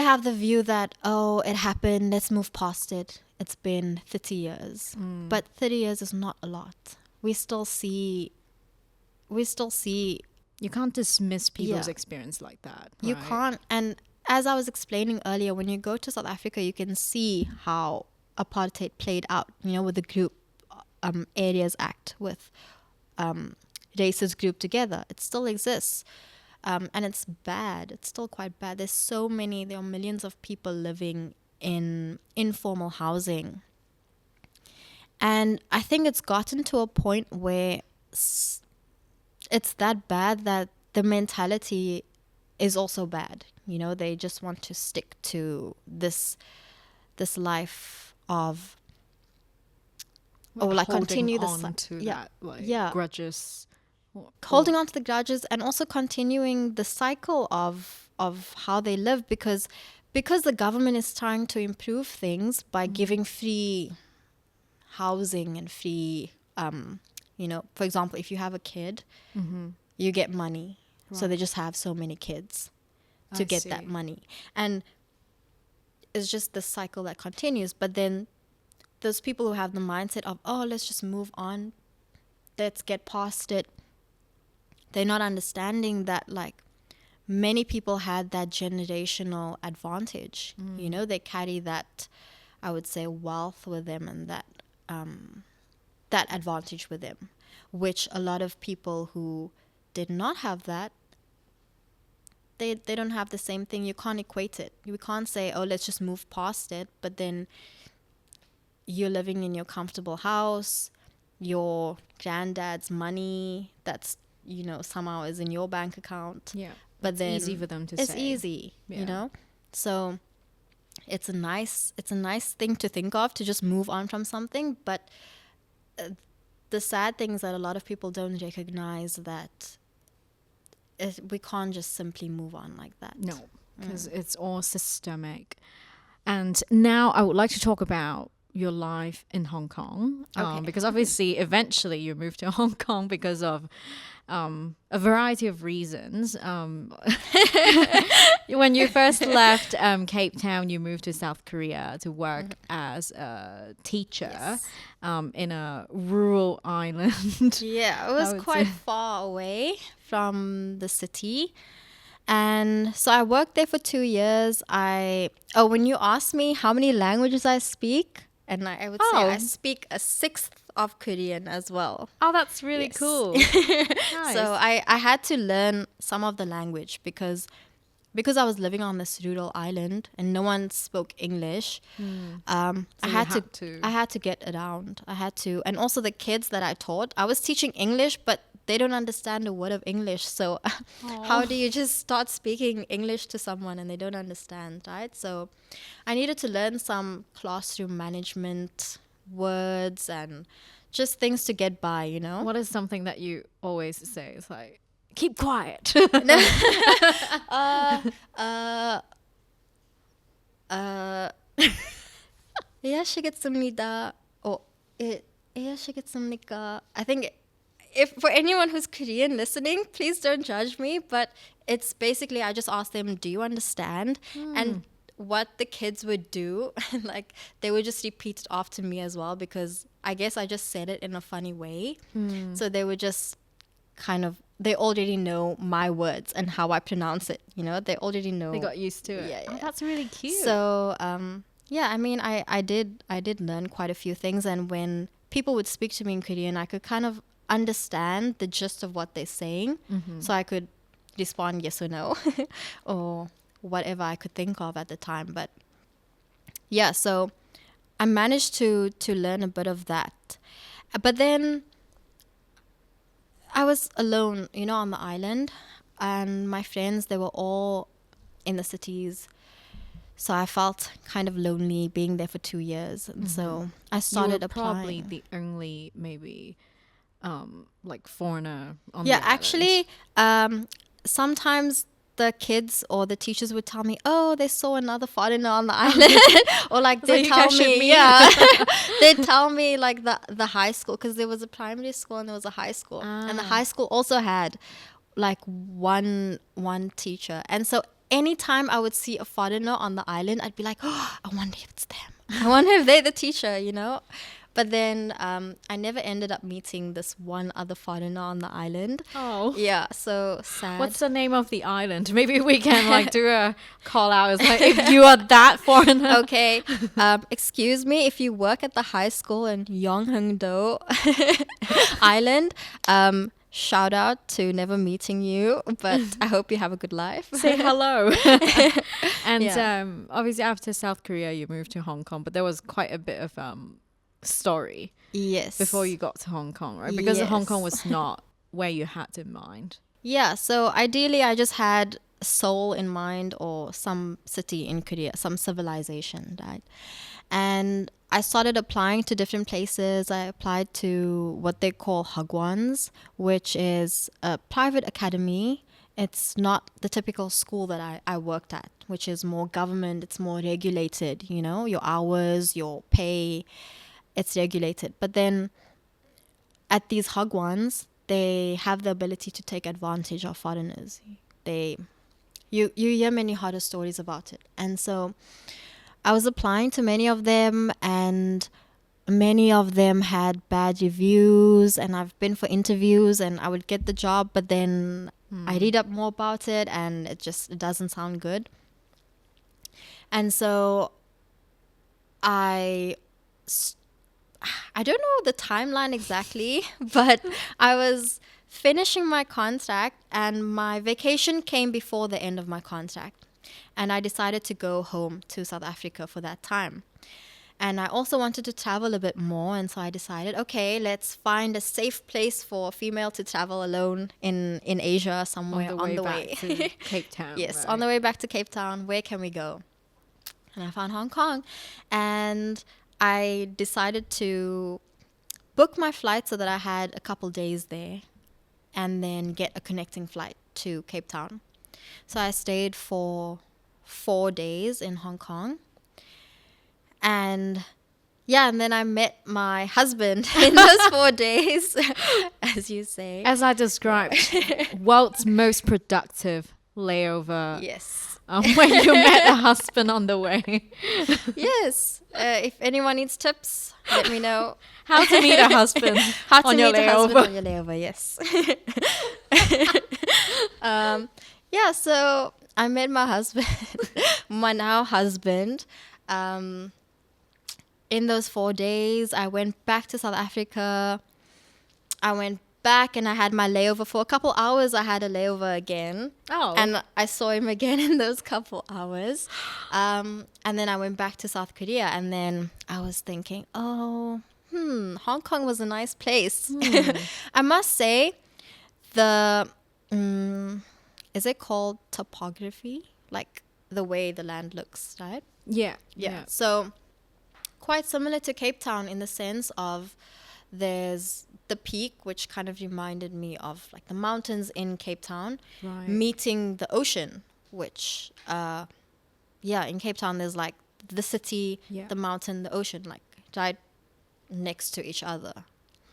have the view that, oh, it happened, let's move past it. It's been 30 years. But 30 years is not a lot. We still see. You can't dismiss people's experience like that. You right? can't. And as I was explaining earlier, when you go to South Africa, you can see how apartheid played out, with the Group Areas Act, with races grouped together. It still exists. And it's bad. It's still quite bad. There are millions of people living in informal housing. And I think it's gotten to a point where it's that bad that the mentality is also bad. They just want to stick to this life of, continue this grudges. Holding on to the grudges, and also continuing the cycle of how they live, because the government is trying to improve things by giving free housing and free, for example, if you have a kid, you get money. Right. So they just have so many kids to get that money. And it's just the cycle that continues. But then those people who have the mindset of, oh, let's just move on, let's get past it, they're not understanding that, many people had that generational advantage. They carry that, I would say, wealth with them, and that advantage with them, which a lot of people who did not have that, they don't have the same thing. You can't equate it. You can't say, oh, let's just move past it, but then you're living in your comfortable house, your granddad's money that's somehow is in your bank account. Yeah. But it's then easy for them to it's say. Easy, So it's a nice thing to think of, to just move on from something. But the sad thing is that a lot of people don't recognize that we can't just simply move on like that. No, because it's all systemic. And now I would like to talk about your life in Hong Kong, because obviously eventually you moved to Hong Kong because of a variety of reasons. When you first left Cape Town, you moved to South Korea to work as a teacher in a rural island. Yeah, it was quite far away from the city. And so I worked there for 2 years. When you asked me how many languages I speak, and I would say I speak a sixth of Korean as well. Oh, that's really Yes. cool. Nice. So I had to learn some of the language because I was living on this rural island and no one spoke English. I you had had to. I had to get around. I had to, and also the kids that I taught, I was teaching English, but they don't understand a word of English. So how do you just start speaking English to someone and they don't understand, right? So I needed to learn some classroom management words and just things to get by, you know? What is something that you always say? It's like, keep quiet. 이해하시겠습니다. 이해하시겠습니까? I think if for anyone who's Korean listening, please don't judge me, but it's basically I just ask them, do you understand? And what the kids would do, like they would just repeat it after me as well because I guess I just said it in a funny way. So they would just kind of, they already know my words and how I pronounce it, you know, they already know. They got used to it. Yeah, Oh, yeah. that's really cute. So yeah, I mean I did learn quite a few things, and when people would speak to me in Korean, I could kind of understand the gist of what they're saying. So I could respond yes or no or whatever I could think of at the time. But yeah, so I managed to learn a bit of that. But then I was alone, you know, on the island, and my friends, they were all in the cities. So I felt kind of lonely being there for 2 years. And so I started you were probably applying. the only maybe like foreigner on Yeah, the island. actually, sometimes the kids or the teachers would tell me, oh, they saw another foreigner on the island. Or like So they you tell guys should me, meet. yeah, they'd tell me like the high school, because there was a primary school and there was a high school. And the high school also had like one teacher. And so anytime I would see a foreigner on the island, I'd be like, oh, I wonder if it's them. I wonder if they're the teacher, you know? But then I never ended up meeting this one other foreigner on the island. Oh. Yeah, so sad. What's the name of the island? Maybe we can like do a call out. It's like, if you are that foreigner. Okay, excuse me, if you work at the high school in Yeonghang-do Island, shout out to never meeting you, but I hope you have a good life. Say hello. And Yeah. obviously after South Korea, you moved to Hong Kong, but there was quite a bit of story Yes. before you got to Hong Kong, right? Because Hong Kong Yes. was not where you had in mind. Yeah, so ideally I just had Seoul in mind, or some city in Korea, some civilization, right? And I started applying to different places. I applied to what they call hagwons, which is a private academy. It's not the typical school that I worked at, which is more government. It's more regulated, you know, your hours, your pay, it's regulated. But then at these hagwons, they have the ability to take advantage of foreigners. You hear many horror stories about it. And so I was applying to many of them, and many of them had bad reviews, and I've been for interviews and I would get the job, but then I read up more about it and it doesn't sound good. And so I don't know the timeline exactly, but I was finishing my contract and my vacation came before the end of my contract. And I decided to go home to South Africa for that time. And I also wanted to travel a bit more. And so I decided, okay, let's find a safe place for a female to travel alone in Asia somewhere on the way. back to Cape Town. Yes, right? on the way back to Cape Town. Where can we go? And I found Hong Kong. And I decided to book my flight so that I had a couple days there and then get a connecting flight to Cape Town. So I stayed for 4 days in Hong Kong. And yeah, and then I met my husband in those 4 days, as you say. As I described, world's most productive layover. Yes. When you met a husband on the way. Yes. If anyone needs tips, let me know. How to meet a husband How to on your meet a husband layover. on your layover, yes. Yeah, so I met my husband, my now husband, in those 4 days, I went back to South Africa. I went back and I had my layover for a couple hours. I had a layover again. Oh. And I saw him again in those couple hours. And then I went back to South Korea. And then I was thinking, Hong Kong was a nice place. I must say, the, is it called topography? Like the way the land looks, right? Yeah. So quite similar to Cape Town in the sense of there's the peak, which kind of reminded me of like the mountains in Cape Town, Right. meeting the ocean, which, in Cape Town, there's like the city, Yeah. the mountain, the ocean, like right next to each other.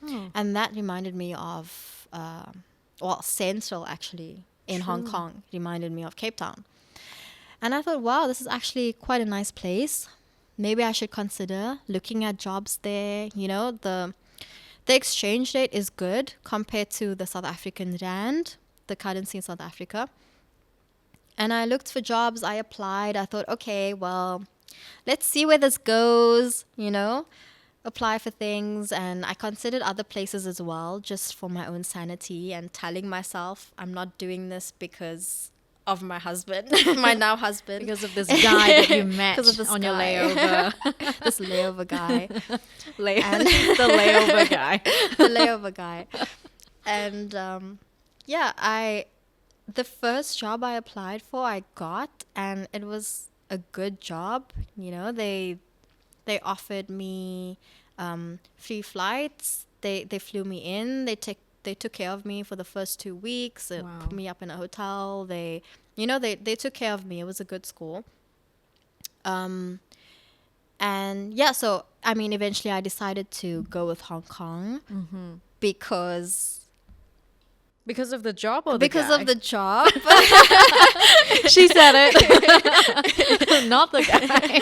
Oh. And that reminded me of, Central actually in Hong Kong reminded me of Cape Town. And I thought, wow, this is actually quite a nice place. Maybe I should consider looking at jobs there. You know, the exchange rate is good compared to the South African rand, the currency in South Africa. And I looked for jobs, I applied. I thought, okay, well, let's see where this goes, you know, apply for things. And I considered other places as well, just for my own sanity and telling myself I'm not doing this because of my husband, my now husband. Because of this guy that you met Because of this on your guy. layover. This layover guy. The layover guy. The layover guy. And the first job I applied for, I got, and it was a good job. You know, they offered me free flights. They flew me in. They took care of me for the first 2 weeks. Wow. Put me up in a hotel. They took care of me. It was a good school. And yeah, so I mean, eventually I decided to go with Hong Kong because Because of the job or the because guy? of the job. She said it. Not the guy.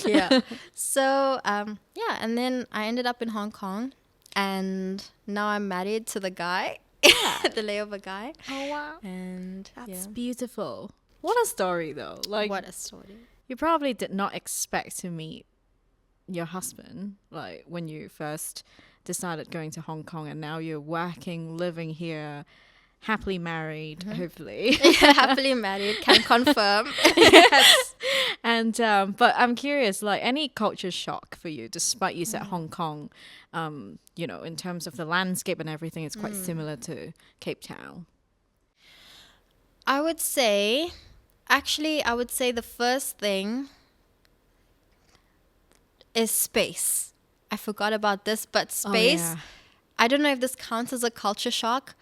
Yeah. So and then I ended up in Hong Kong, and now I'm married to the guy, the layover guy. Oh, wow. And That's beautiful. What a story, though. Like, what a story. you probably did not expect to meet your husband, like, when you first decided going to Hong Kong, and now you're working, living here, happily married, hopefully. Happily married, can confirm. Yes. And but I'm curious, like, any culture shock for you, despite you said Hong Kong, you know, in terms of the landscape and everything, it's quite similar to Cape Town. I would say the first thing is space. I forgot about this, but space, yeah. I don't know if this counts as a culture shock,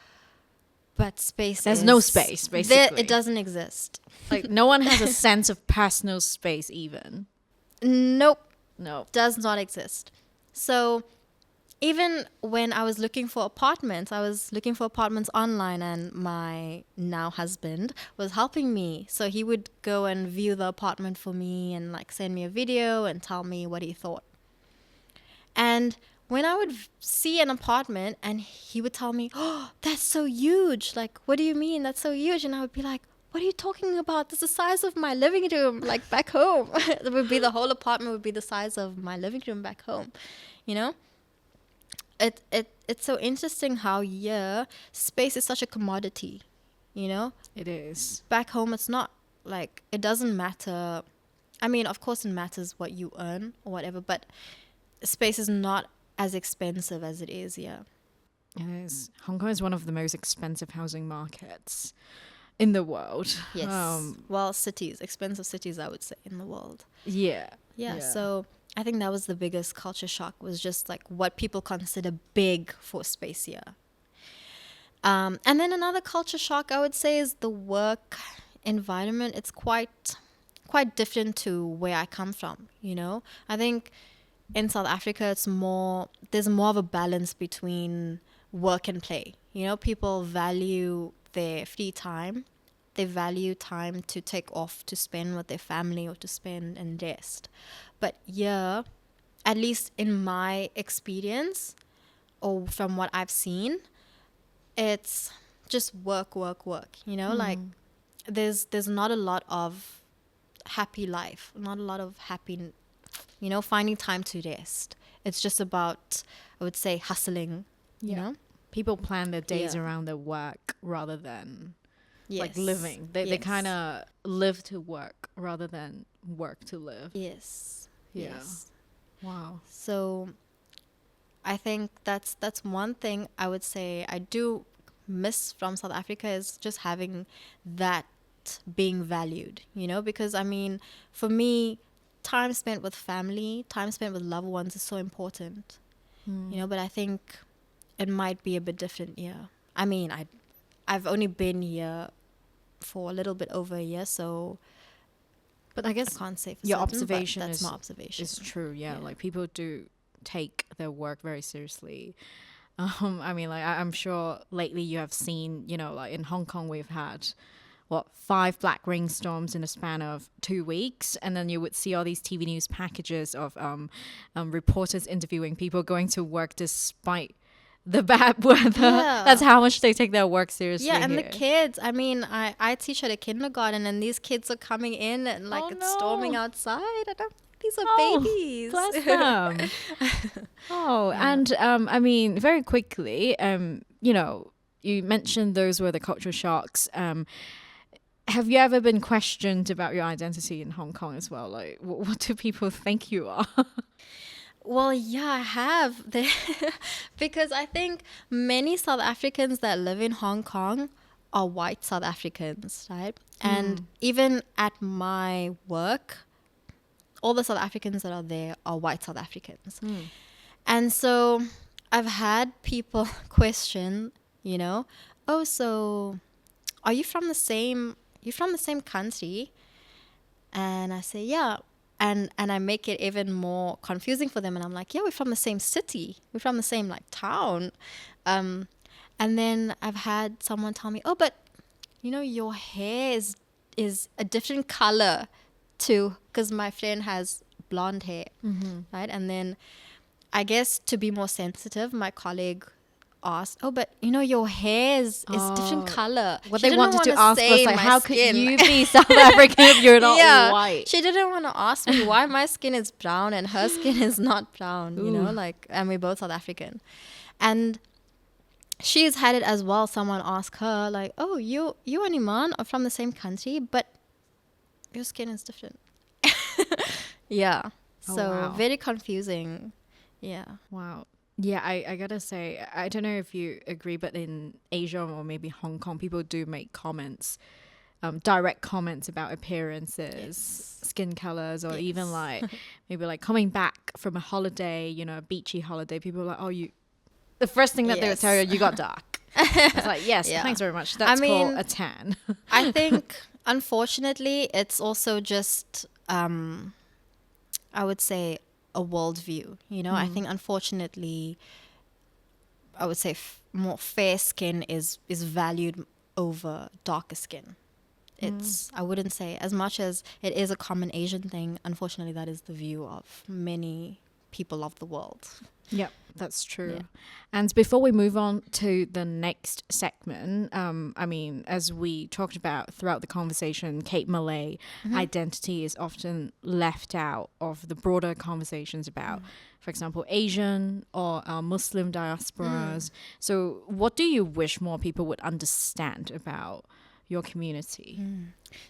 but space There's is, no space, basically. It doesn't exist. Like, no one has a sense of personal space even. Nope, No. does not exist. So even when I was looking for apartments, online, and my now husband was helping me. So he would go and view the apartment for me and like send me a video and tell me what he thought. And when I would see an apartment and he would tell me, "Oh, that's so huge. Like, what do you mean? That's so huge?" And I would be like, "What are you talking about? That's the size of my living room, like back home." It would be the whole apartment would be the size of my living room back home, you know? It's so interesting how space is such a commodity, you know? It is. Back home, it's not like, it doesn't matter. I mean, of course it matters what you earn or whatever, but space is not as expensive as it is here. It is. Hong Kong is one of the most expensive housing markets in the world. Yes. Well, expensive cities, I would say, in the world. Yeah. Yeah. So I think that was the biggest culture shock, was just like what people consider big for space here. And then another culture shock, I would say, is the work environment. It's quite different to where I come from, you know? I think in South Africa, there's more of a balance between work and play. You know, people value their free time. They value time to take off, to spend with their family, or to spend and rest. But yeah, at least in my experience, or from what I've seen, it's just work, you know? Like, there's not a lot of happy life, not a lot of happy, finding time to rest. It's just about, I would say, hustling, you know? People plan their days around their work rather than like Yes. living. They kind of live to work rather than work to live. Yes. Yeah. Yes. Wow. So I think that's one thing I would say I do miss from South Africa, is just having that being valued, because I mean, for me, time spent with family, time spent with loved ones is so important, but I think it might be a bit different here. I mean, I've only been here for a little bit over a year, so But I guess I can't say for your certain, observation but that's is my observation. is true. Yeah, like people do take their work very seriously. I mean, like I'm sure lately you have seen, like in Hong Kong we've had 5 black rainstorms in a span of 2 weeks, and then you would see all these TV news packages of reporters interviewing people going to work despite the bad weather. Yeah. That's how much they take their work seriously. Yeah, and here. the kids, I mean, I teach at a kindergarten, and these kids are coming in and like it's storming outside, and these are babies. Bless them. And I mean, very quickly, you mentioned those were the cultural shocks. Have you ever been questioned about your identity in Hong Kong as well? Like, what do people think you are? Well, yeah, I have. Because I think many South Africans that live in Hong Kong are white South Africans, right? And even at my work, all the South Africans that are there are white South Africans. And so I've had people question, oh, so are you from the same country? And I say, yeah. And I make it even more confusing for them. And I'm like, yeah, we're from the same city. We're from the same town. And then I've had someone tell me, oh, but your hair is a different color too, because my friend has blonde hair, right? And then I guess to be more sensitive, my colleague asked, oh, but your hair is different color. What She they didn't wanted to wanna ask was say like, my how skin. could you be South African if you're not white? She didn't want to ask me why my skin is brown and her skin is not brown, and we're both South African. And she's had it as well. Someone asked her like, oh, you and Iman are from the same country, but your skin is different. Yeah. So wow. very confusing. Yeah. Wow. Yeah, I gotta say, I don't know if you agree, but in Asia or maybe Hong Kong, people do make comments, direct comments about appearances, skin colors, or even like maybe like coming back from a holiday, a beachy holiday. People are like, the first thing that they would tell you got dark. It's like, yes, thanks very much. That's called a tan. I think, unfortunately, it's also just, I would say, a worldview. I think, unfortunately, I would say more fair skin is valued over darker skin. I wouldn't say, as much as it is a common Asian thing, unfortunately, that is the view of many people of the world. Yep, that's true. Yeah. And before we move on to the next segment, I mean, as we talked about throughout the conversation, Cape Malay identity is often left out of the broader conversations about, for example, Asian or Muslim diasporas. So what do you wish more people would understand about your community?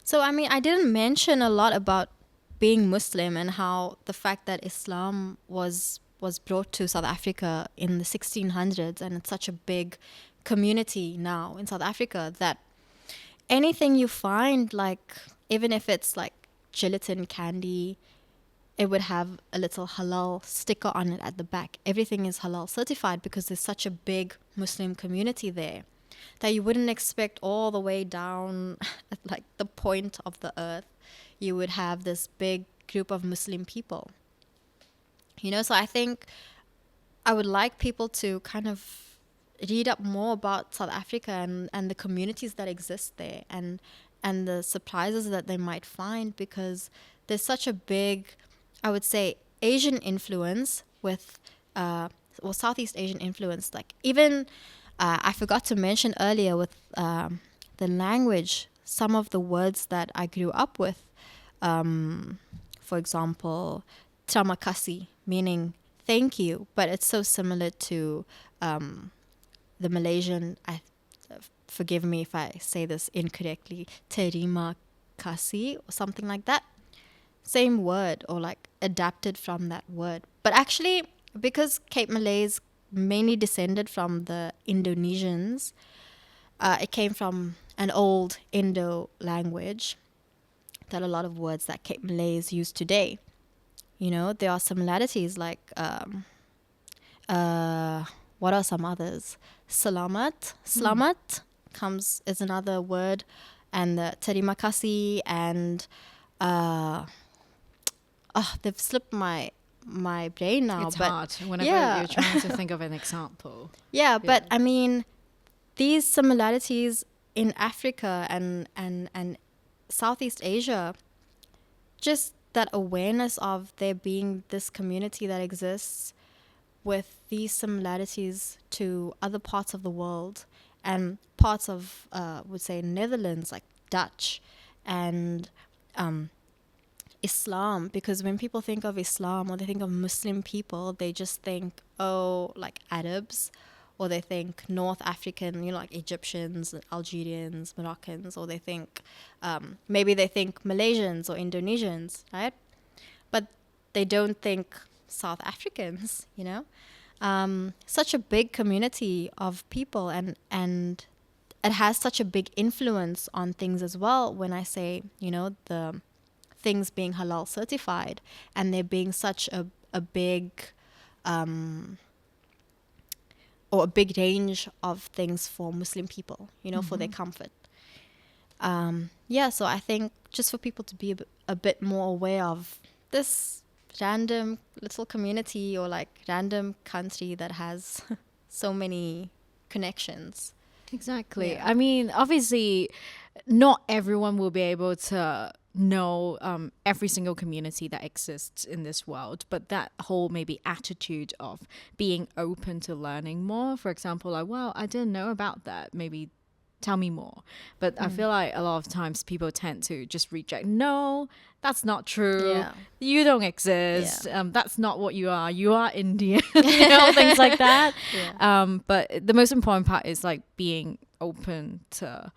So, I mean, I didn't mention a lot about being Muslim and how the fact that Islam was brought to South Africa in the 1600s, and it's such a big community now in South Africa that anything you find, like even if it's like gelatin candy, it would have a little halal sticker on it at the back. Everything is halal certified because there's such a big Muslim community there that you wouldn't expect all the way down at like the point of the earth. You would have this big group of Muslim people. So I think I would like people to kind of read up more about South Africa and the communities that exist there and the surprises that they might find, because there's such a big, I would say, Asian influence with, Southeast Asian influence. Like even, I forgot to mention earlier with the language, some of the words that I grew up with, for example, terima kasih, meaning thank you, but it's so similar to the Malaysian, forgive me if I say this incorrectly, terima kasih or something like that. Same word, or like adapted from that word. But actually, because Cape Malays mainly descended from the Indonesians, it came from an old Indo language that a lot of words that Cape Malays use today. You know, there are similarities like, what are some others? Selamat is another word, and the terima kasih, and they've slipped my brain now. It's but hard whenever you're trying to think of an example. Yeah, but I mean, these similarities in Africa and Southeast Asia, just that awareness of there being this community that exists with these similarities to other parts of the world and parts of, would say, Netherlands, like Dutch and Islam, because when people think of Islam or they think of Muslim people, they just think, like Arabs, or they think North African, you know, like Egyptians, Algerians, Moroccans, or they think, maybe they think Malaysians or Indonesians, right? But they don't think South Africans, you know? Such a big community of people, and it has such a big influence on things as well. When I say, you know, the things being halal certified, and there being such a big or a big range of things for Muslim people, you know, for their comfort. So I think just for people to be a bit more aware of this random little community or like random country that has so many connections. Exactly. Yeah. I mean, obviously, not everyone will be able to know every single community that exists in this world, but that whole maybe attitude of being open to learning more. For example, like, wow, I didn't know about that. Maybe tell me more. But I feel like a lot of times people tend to just reject. No, that's not true. Yeah. You don't exist. Yeah. That's not what you are. You are Indian. You know, things like that. Yeah. But the most important part is like being open to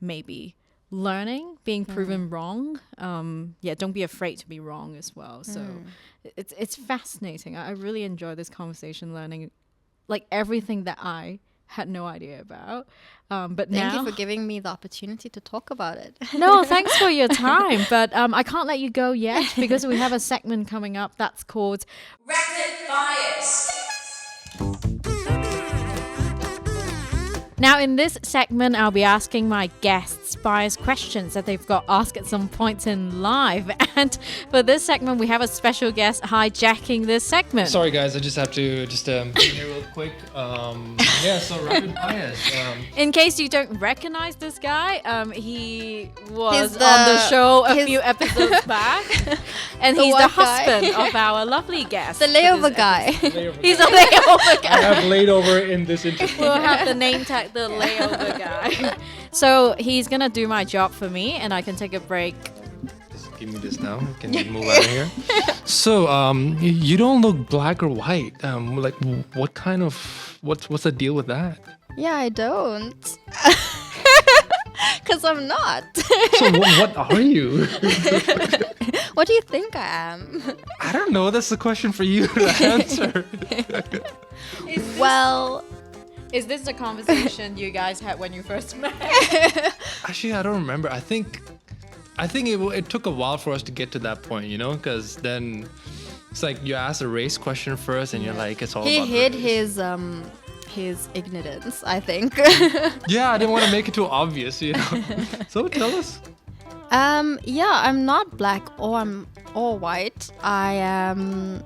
maybe learning, being proven wrong. Don't be afraid to be wrong as well. So it's fascinating. I really enjoy this conversation, learning like everything that I had no idea about. But Thank now, you for giving me the opportunity to talk about it. no, thanks for your time. But I can't let you go yet because we have a segment coming up that's called Rapid Fires. Now, in this segment, I'll be asking my guests bias questions that they've got asked at some point in live. And for this segment, we have a special guest hijacking this segment. Sorry, guys. I just have to get here real quick. So rapid bias. In case you don't recognize this guy, he was He's on the show a his- few episodes back. And The he's the white guy. husband of our lovely guest. The for this layover guy. episode. He's a layover guy. I have laid over in this interview. We'll have the name tag, the layover guy. So he's gonna do my job for me, and I can take a break. Just give me this now. Can you move out of here? So, you don't look black or white. Like, what kind of what's the deal with that? Yeah, I don't. Because I'm not. So, what are you? What do you think I am? I don't know. That's the question for you to answer. Well, Is this the conversation you guys had when you first met? Actually, I don't remember. I think it took a while for us to get to that point, you know, because then it's like you ask a race question first, and you're like, it's all he about hid race. his ignorance, I think. Yeah, I didn't want to make it too obvious, you know. So tell us. I'm not black or white. I am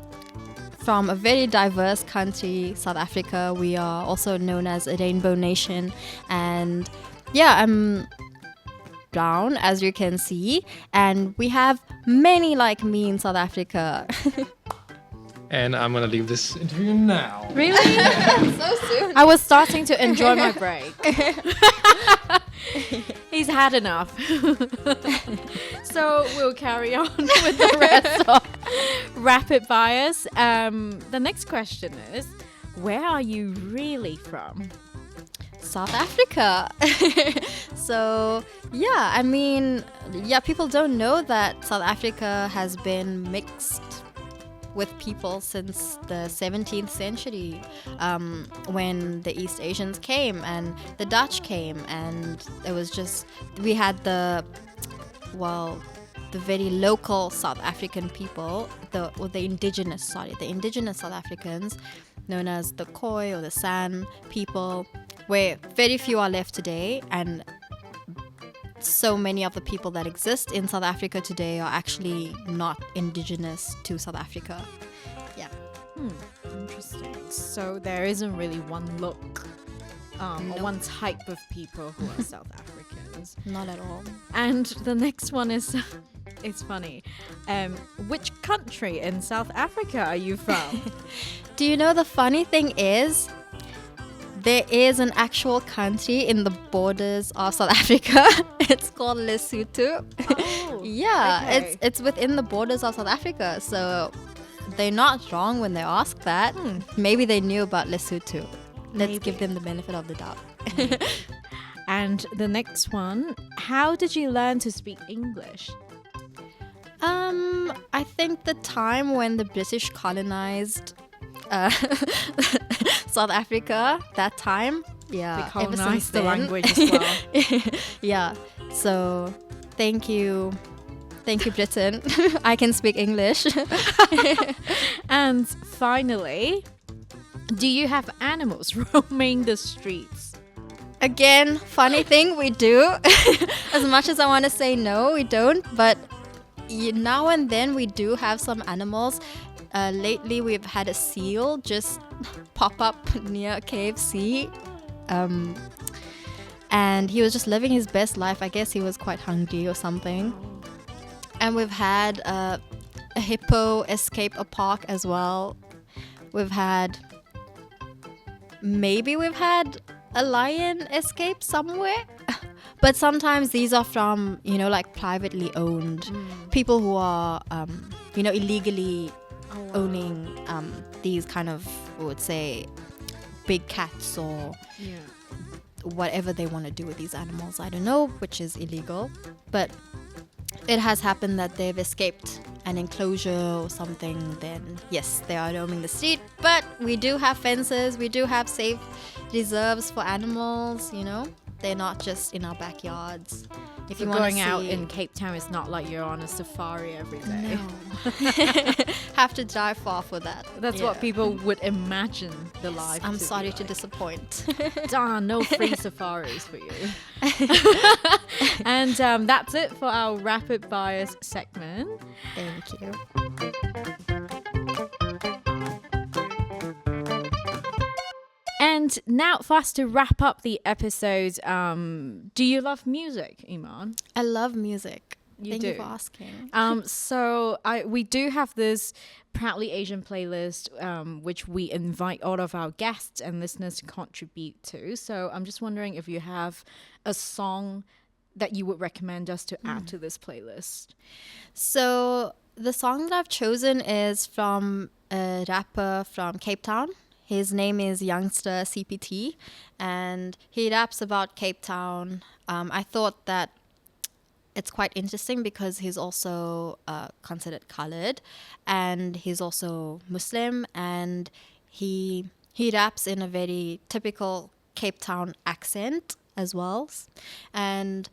from a very diverse country, South Africa. We are also known as a rainbow nation, and I'm brown, as you can see, and we have many like me in South Africa. And I'm gonna leave this interview now. Really? So soon. I was starting to enjoy my break. He's had enough. So we'll carry on with the rest of rapid fires. The next question is, where are you really from? South Africa. So, yeah, I mean, yeah, people don't know that South Africa has been mixed with people since the 17th century, when the East Asians came and the Dutch came, and it was just, we had the very local South African people, the indigenous South Africans, known as the Khoi or the San people, where very few are left today, and so many of the people that exist in South Africa today are actually not indigenous to South Africa. Yeah. Interesting. So there isn't really one look or one type of people who are South Africans. Not at all. And the next one is, it's funny. Which country in South Africa are you from? Do you know the funny thing is, there is an actual country in the borders of South Africa. It's called Lesotho. Oh, Yeah, okay. it's within the borders of South Africa. So they're not wrong when they ask that. Maybe they knew about Lesotho. Let's give them the benefit of the doubt. And the next one, how did you learn to speak English? I think the time when the British colonized South Africa, that time, yeah, They ever colonized since the then. language as well. Yeah, so thank you, Britain. I can speak English. And finally, do you have animals roaming the streets? Again, funny thing, we do. As much as I want to say no, we don't, but now and then we do have some animals. Lately, we've had a seal just pop up near KFC. And he was just living his best life. I guess he was quite hungry or something. And we've had a hippo escape a park as well. We've had a lion escape somewhere. But sometimes these are from, like privately owned people who are, illegally owning these kind of, I would say, big cats or whatever they want to do with these animals. I don't know, which is illegal. But it has happened that they've escaped an enclosure or something. Then, yes, they are roaming the street. But we do have fences. We do have safe reserves for animals, They're not just in our backyards. If So you want going to out in Cape Town, it's not like you're on a safari every day. have to drive far for that. That's what people would imagine the life I'm to sorry be to like. disappoint. Darn, no free safaris for you. And that's it for our rapid fires segment. Thank you. And now for us to wrap up the episode, do you love music, Iman? I love music. Thank you do. for asking. So we do have this Proudly Asian playlist, which we invite all of our guests and listeners to contribute to. So I'm just wondering if you have a song that you would recommend us to add to this playlist. So the song that I've chosen is from a rapper from Cape Town. His name is Youngster CPT, and he raps about Cape Town. I thought that it's quite interesting because he's also considered colored, and he's also Muslim, and he raps in a very typical Cape Town accent as well. And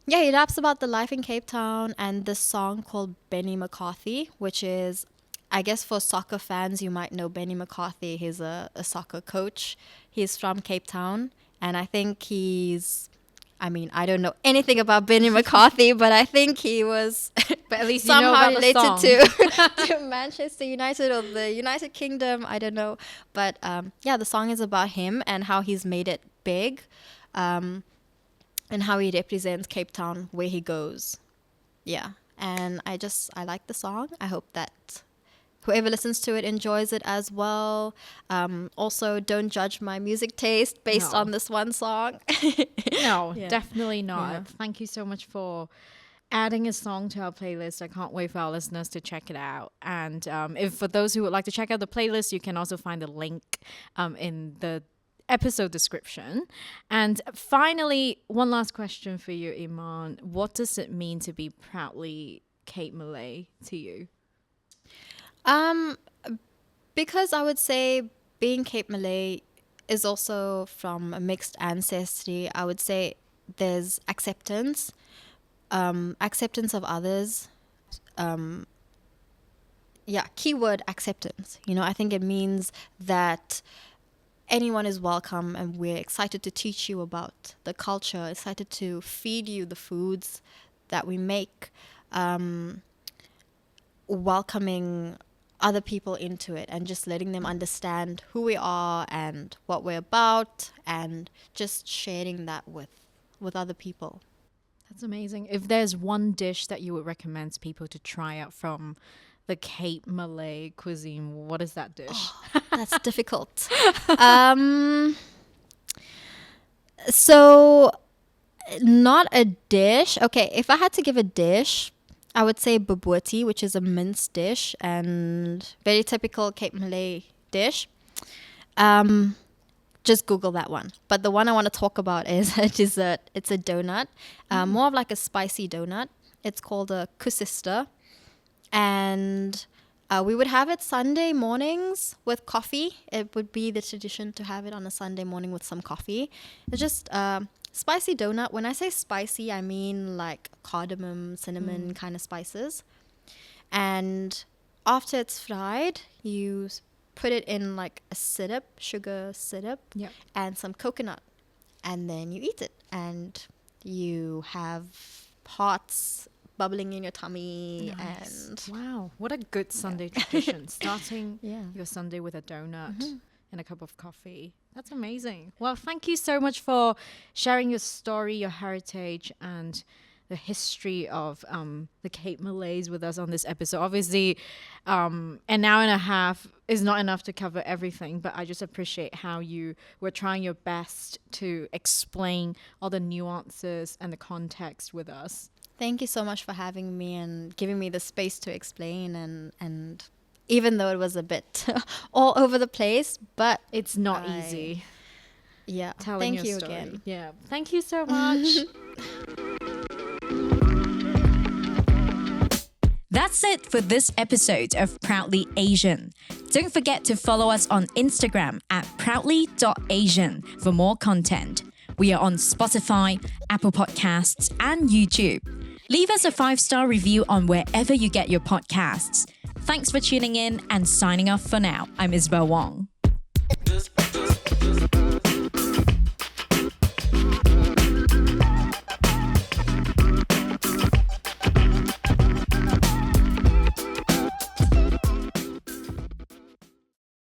yeah, he raps about the life in Cape Town and this song called Benny McCarthy, which is, I guess for soccer fans, you might know Benny McCarthy. He's a soccer coach. He's from Cape Town. And I think I don't know anything about Benny McCarthy, but I think he was But at least somehow you know about related to Manchester United or the United Kingdom. I don't know. But the song is about him and how he's made it big, and how he represents Cape Town where he goes. Yeah. And I like the song. I hope whoever listens to it enjoys it as well. Also, don't judge my music taste based on this one song. No, definitely not. Thank you so much for adding a song to our playlist. I can't wait for our listeners to check it out. And if for those who would like to check out the playlist, you can also find the link in the episode description. And finally, one last question for you, Iman. What does it mean to be proudly Cape Malay to you? Because I would say being Cape Malay is also from a mixed ancestry. I would say there's acceptance of others. Keyword acceptance. I think it means that anyone is welcome, and we're excited to teach you about the culture, excited to feed you the foods that we make, welcoming other people into it and just letting them understand who we are and what we're about, and just sharing that with other people. That's amazing. If there's one dish that you would recommend people to try out from the Cape Malay cuisine, what is that dish? Oh, that's difficult. So not a dish. Okay, if I had to give a dish, I would say bobotie, which is a minced dish and very typical Cape Malay dish. Just Google that one. But the one I want to talk about is a dessert. It's a donut, more of like a spicy donut. It's called a kusista. And we would have it Sunday mornings with coffee. It would be the tradition to have it on a Sunday morning with some coffee. It's just spicy donut. When I say spicy, I mean like cardamom, cinnamon kind of spices. And after it's fried, you put it in like a syrup, sugar syrup, and some coconut. And then you eat it. And you have hearts bubbling in your tummy. Nice. And wow, what a good Sunday tradition. Starting your Sunday with a donut and a cup of coffee. That's amazing. Well, thank you so much for sharing your story, your heritage, and the history of the Cape Malays with us on this episode. Obviously, an hour and a half is not enough to cover everything, but I just appreciate how you were trying your best to explain all the nuances and the context with us. Thank you so much for having me and giving me the space to explain, and even though it was a bit all over the place, but it's not easy. Yeah. Telling thank you story. again. Yeah. Thank you so much. That's it for this episode of Proudly Asian. Don't forget to follow us on Instagram at proudly.asian for more content. We are on Spotify, Apple Podcasts, and YouTube. Leave us a 5-star review on wherever you get your podcasts. Thanks for tuning in and signing off for now. I'm Isabel Wong.